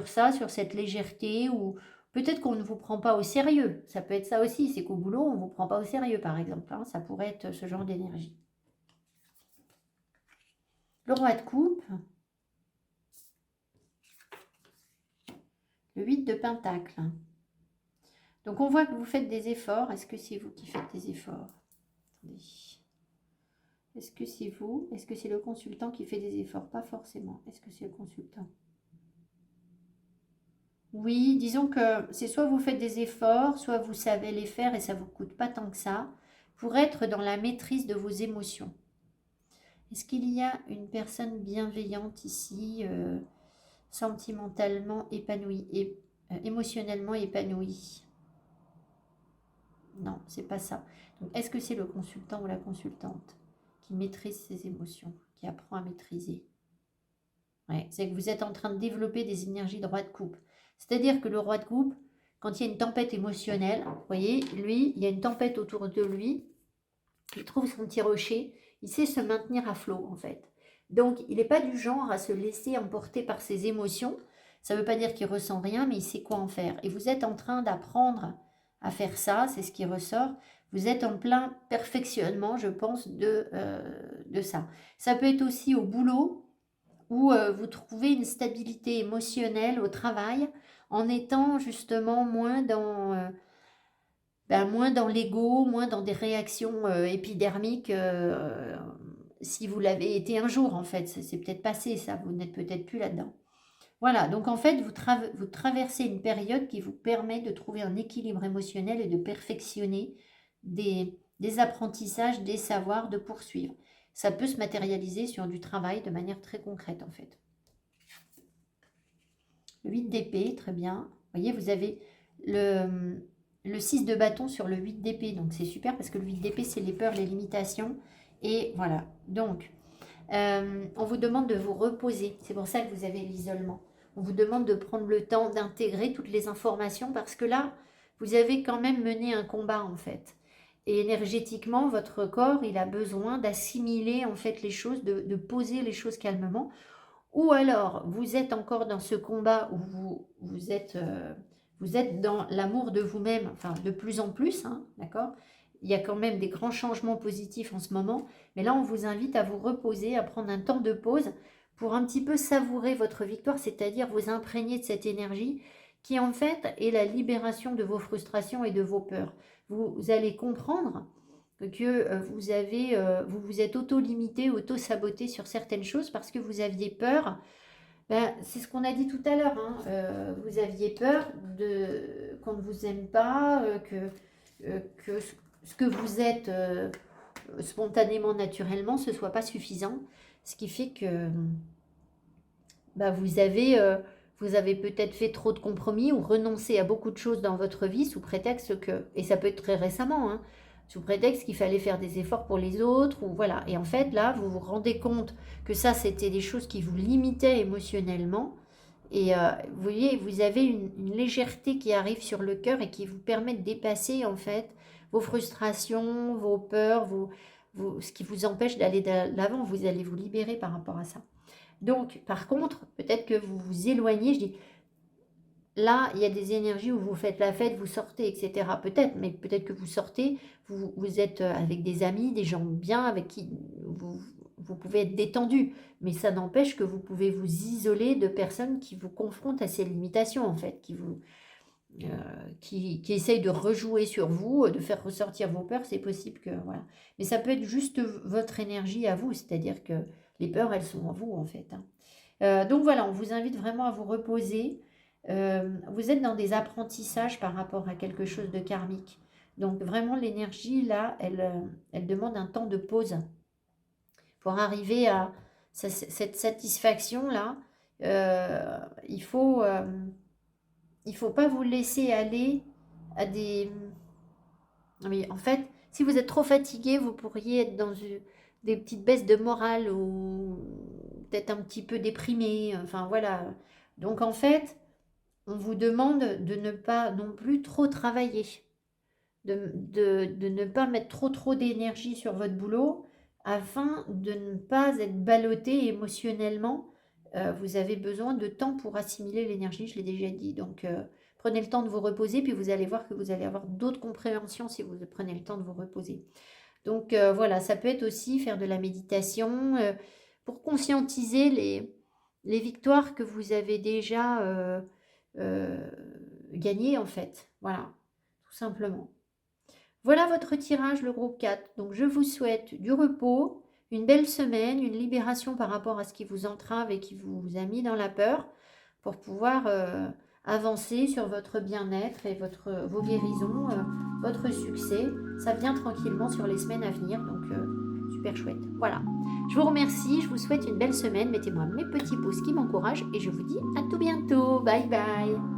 ça, sur cette légèreté ou peut-être qu'on ne vous prend pas au sérieux. Ça peut être ça aussi, c'est qu'au boulot on ne vous prend pas au sérieux par exemple. Hein, ça pourrait être ce genre d'énergie. Le roi de coupe, le 8 de pentacle. Donc on voit que vous faites des efforts. Est-ce que c'est vous qui faites des efforts? Attendez. Est-ce que c'est vous? Est-ce que c'est le consultant qui fait des efforts? Pas forcément. Est-ce que c'est le consultant? Oui, disons que c'est soit vous faites des efforts, soit vous savez les faire et ça ne vous coûte pas tant que ça, pour être dans la maîtrise de vos émotions. Est-ce qu'il y a une personne bienveillante ici, sentimentalement épanouie, et, émotionnellement épanouie? Non, c'est pas ça. Donc, est-ce que c'est le consultant ou la consultante qui maîtrise ses émotions, qui apprend à maîtriser? Ouais, c'est que vous êtes en train de développer des énergies de roi de coupe. C'est-à-dire que le roi de coupe, quand il y a une tempête émotionnelle, vous voyez, lui, il y a une tempête autour de lui, il trouve son petit rocher, il sait se maintenir à flot en fait. Donc il n'est pas du genre à se laisser emporter par ses émotions. Ça ne veut pas dire qu'il ressent rien, mais il sait quoi en faire. Et vous êtes en train d'apprendre à faire ça, c'est ce qui ressort. Vous êtes en plein perfectionnement, je pense, de ça. Ça peut être aussi au boulot, où vous trouvez une stabilité émotionnelle au travail, en étant justement moins dans l'ego, moins dans des réactions épidermiques, si vous l'avez été un jour en fait, c'est peut-être passé ça, vous n'êtes peut-être plus là-dedans. Voilà, donc en fait, vous traversez une période qui vous permet de trouver un équilibre émotionnel et de perfectionner des apprentissages, des savoirs, de poursuivre. Ça peut se matérialiser sur du travail de manière très concrète en fait. Le 8 d'épée, très bien. Vous voyez, vous avez le 6 de bâton sur le 8 d'épée. Donc c'est super parce que le 8 d'épée, c'est les peurs, les limitations. Et voilà. Donc, on vous demande de vous reposer. C'est pour ça que vous avez l'isolement. On vous demande de prendre le temps d'intégrer toutes les informations parce que là, vous avez quand même mené un combat en fait. Et énergétiquement, votre corps, il a besoin d'assimiler en fait les choses, de poser les choses calmement. Ou alors, vous êtes encore dans ce combat où vous êtes dans l'amour de vous-même, enfin de plus en plus, hein, d'accord? Il y a quand même des grands changements positifs en ce moment, mais là on vous invite à vous reposer, à prendre un temps de pause pour un petit peu savourer votre victoire, c'est-à-dire vous imprégner de cette énergie qui en fait est la libération de vos frustrations et de vos peurs. Vous allez comprendre que vous vous êtes auto-limité, auto-saboté sur certaines choses parce que vous aviez peur. Ben, c'est ce qu'on a dit tout à l'heure, hein. Vous aviez peur qu'on ne vous aime pas, que ce que vous êtes spontanément, naturellement, ce ne soit pas suffisant. Ce qui fait que ben, vous avez peut-être fait trop de compromis ou renoncé à beaucoup de choses dans votre vie sous prétexte que, et ça peut être très récemment, hein, sous prétexte qu'il fallait faire des efforts pour les autres, ou voilà. Et en fait, là, vous vous rendez compte que ça, c'était des choses qui vous limitaient émotionnellement. Et vous voyez, vous avez une légèreté qui arrive sur le cœur et qui vous permet de dépasser, en fait, vos frustrations, vos peurs, ce qui vous empêche d'aller de l'avant. Vous allez vous libérer par rapport à ça. Donc, par contre, peut-être que vous vous éloignez, je dis, là, il y a des énergies où vous faites la fête, vous sortez, etc. Peut-être, mais peut-être que vous sortez, vous êtes avec des amis, des gens bien, avec qui vous pouvez être détendu. Mais ça n'empêche que vous pouvez vous isoler de personnes qui vous confrontent à ces limitations, en fait, qui essayent de rejouer sur vous, de faire ressortir vos peurs, c'est possible que, voilà. Mais ça peut être juste votre énergie à vous, c'est-à-dire que les peurs, elles sont en vous, en fait, hein. Donc voilà, on vous invite vraiment à vous reposer. Vous êtes dans des apprentissages par rapport à quelque chose de karmique. Donc vraiment l'énergie là, elle demande un temps de pause pour arriver à cette satisfaction là. Il faut pas vous laisser aller à des... Oui, en fait, si vous êtes trop fatigué, vous pourriez être dans des petites baisses de morale ou peut-être un petit peu déprimé. Enfin voilà. Donc en fait, on vous demande de ne pas non plus trop travailler, de ne pas mettre trop d'énergie sur votre boulot afin de ne pas être ballotté émotionnellement. Vous avez besoin de temps pour assimiler l'énergie, je l'ai déjà dit. Donc, prenez le temps de vous reposer, puis vous allez voir que vous allez avoir d'autres compréhensions si vous prenez le temps de vous reposer. Donc, voilà, ça peut être aussi faire de la méditation pour conscientiser les victoires que vous avez déjà gagner en fait. Voilà, tout simplement. Voilà votre tirage, le groupe 4. Donc je vous souhaite du repos, une belle semaine, une libération par rapport à ce qui vous entrave et qui vous a mis dans la peur pour pouvoir avancer sur votre bien-être et vos guérisons, votre succès. Ça vient tranquillement sur les semaines à venir, donc super chouette. Voilà, je vous remercie, je vous souhaite une belle semaine. Mettez-moi mes petits pouces qui m'encouragent et je vous dis à tout bientôt. Bye bye.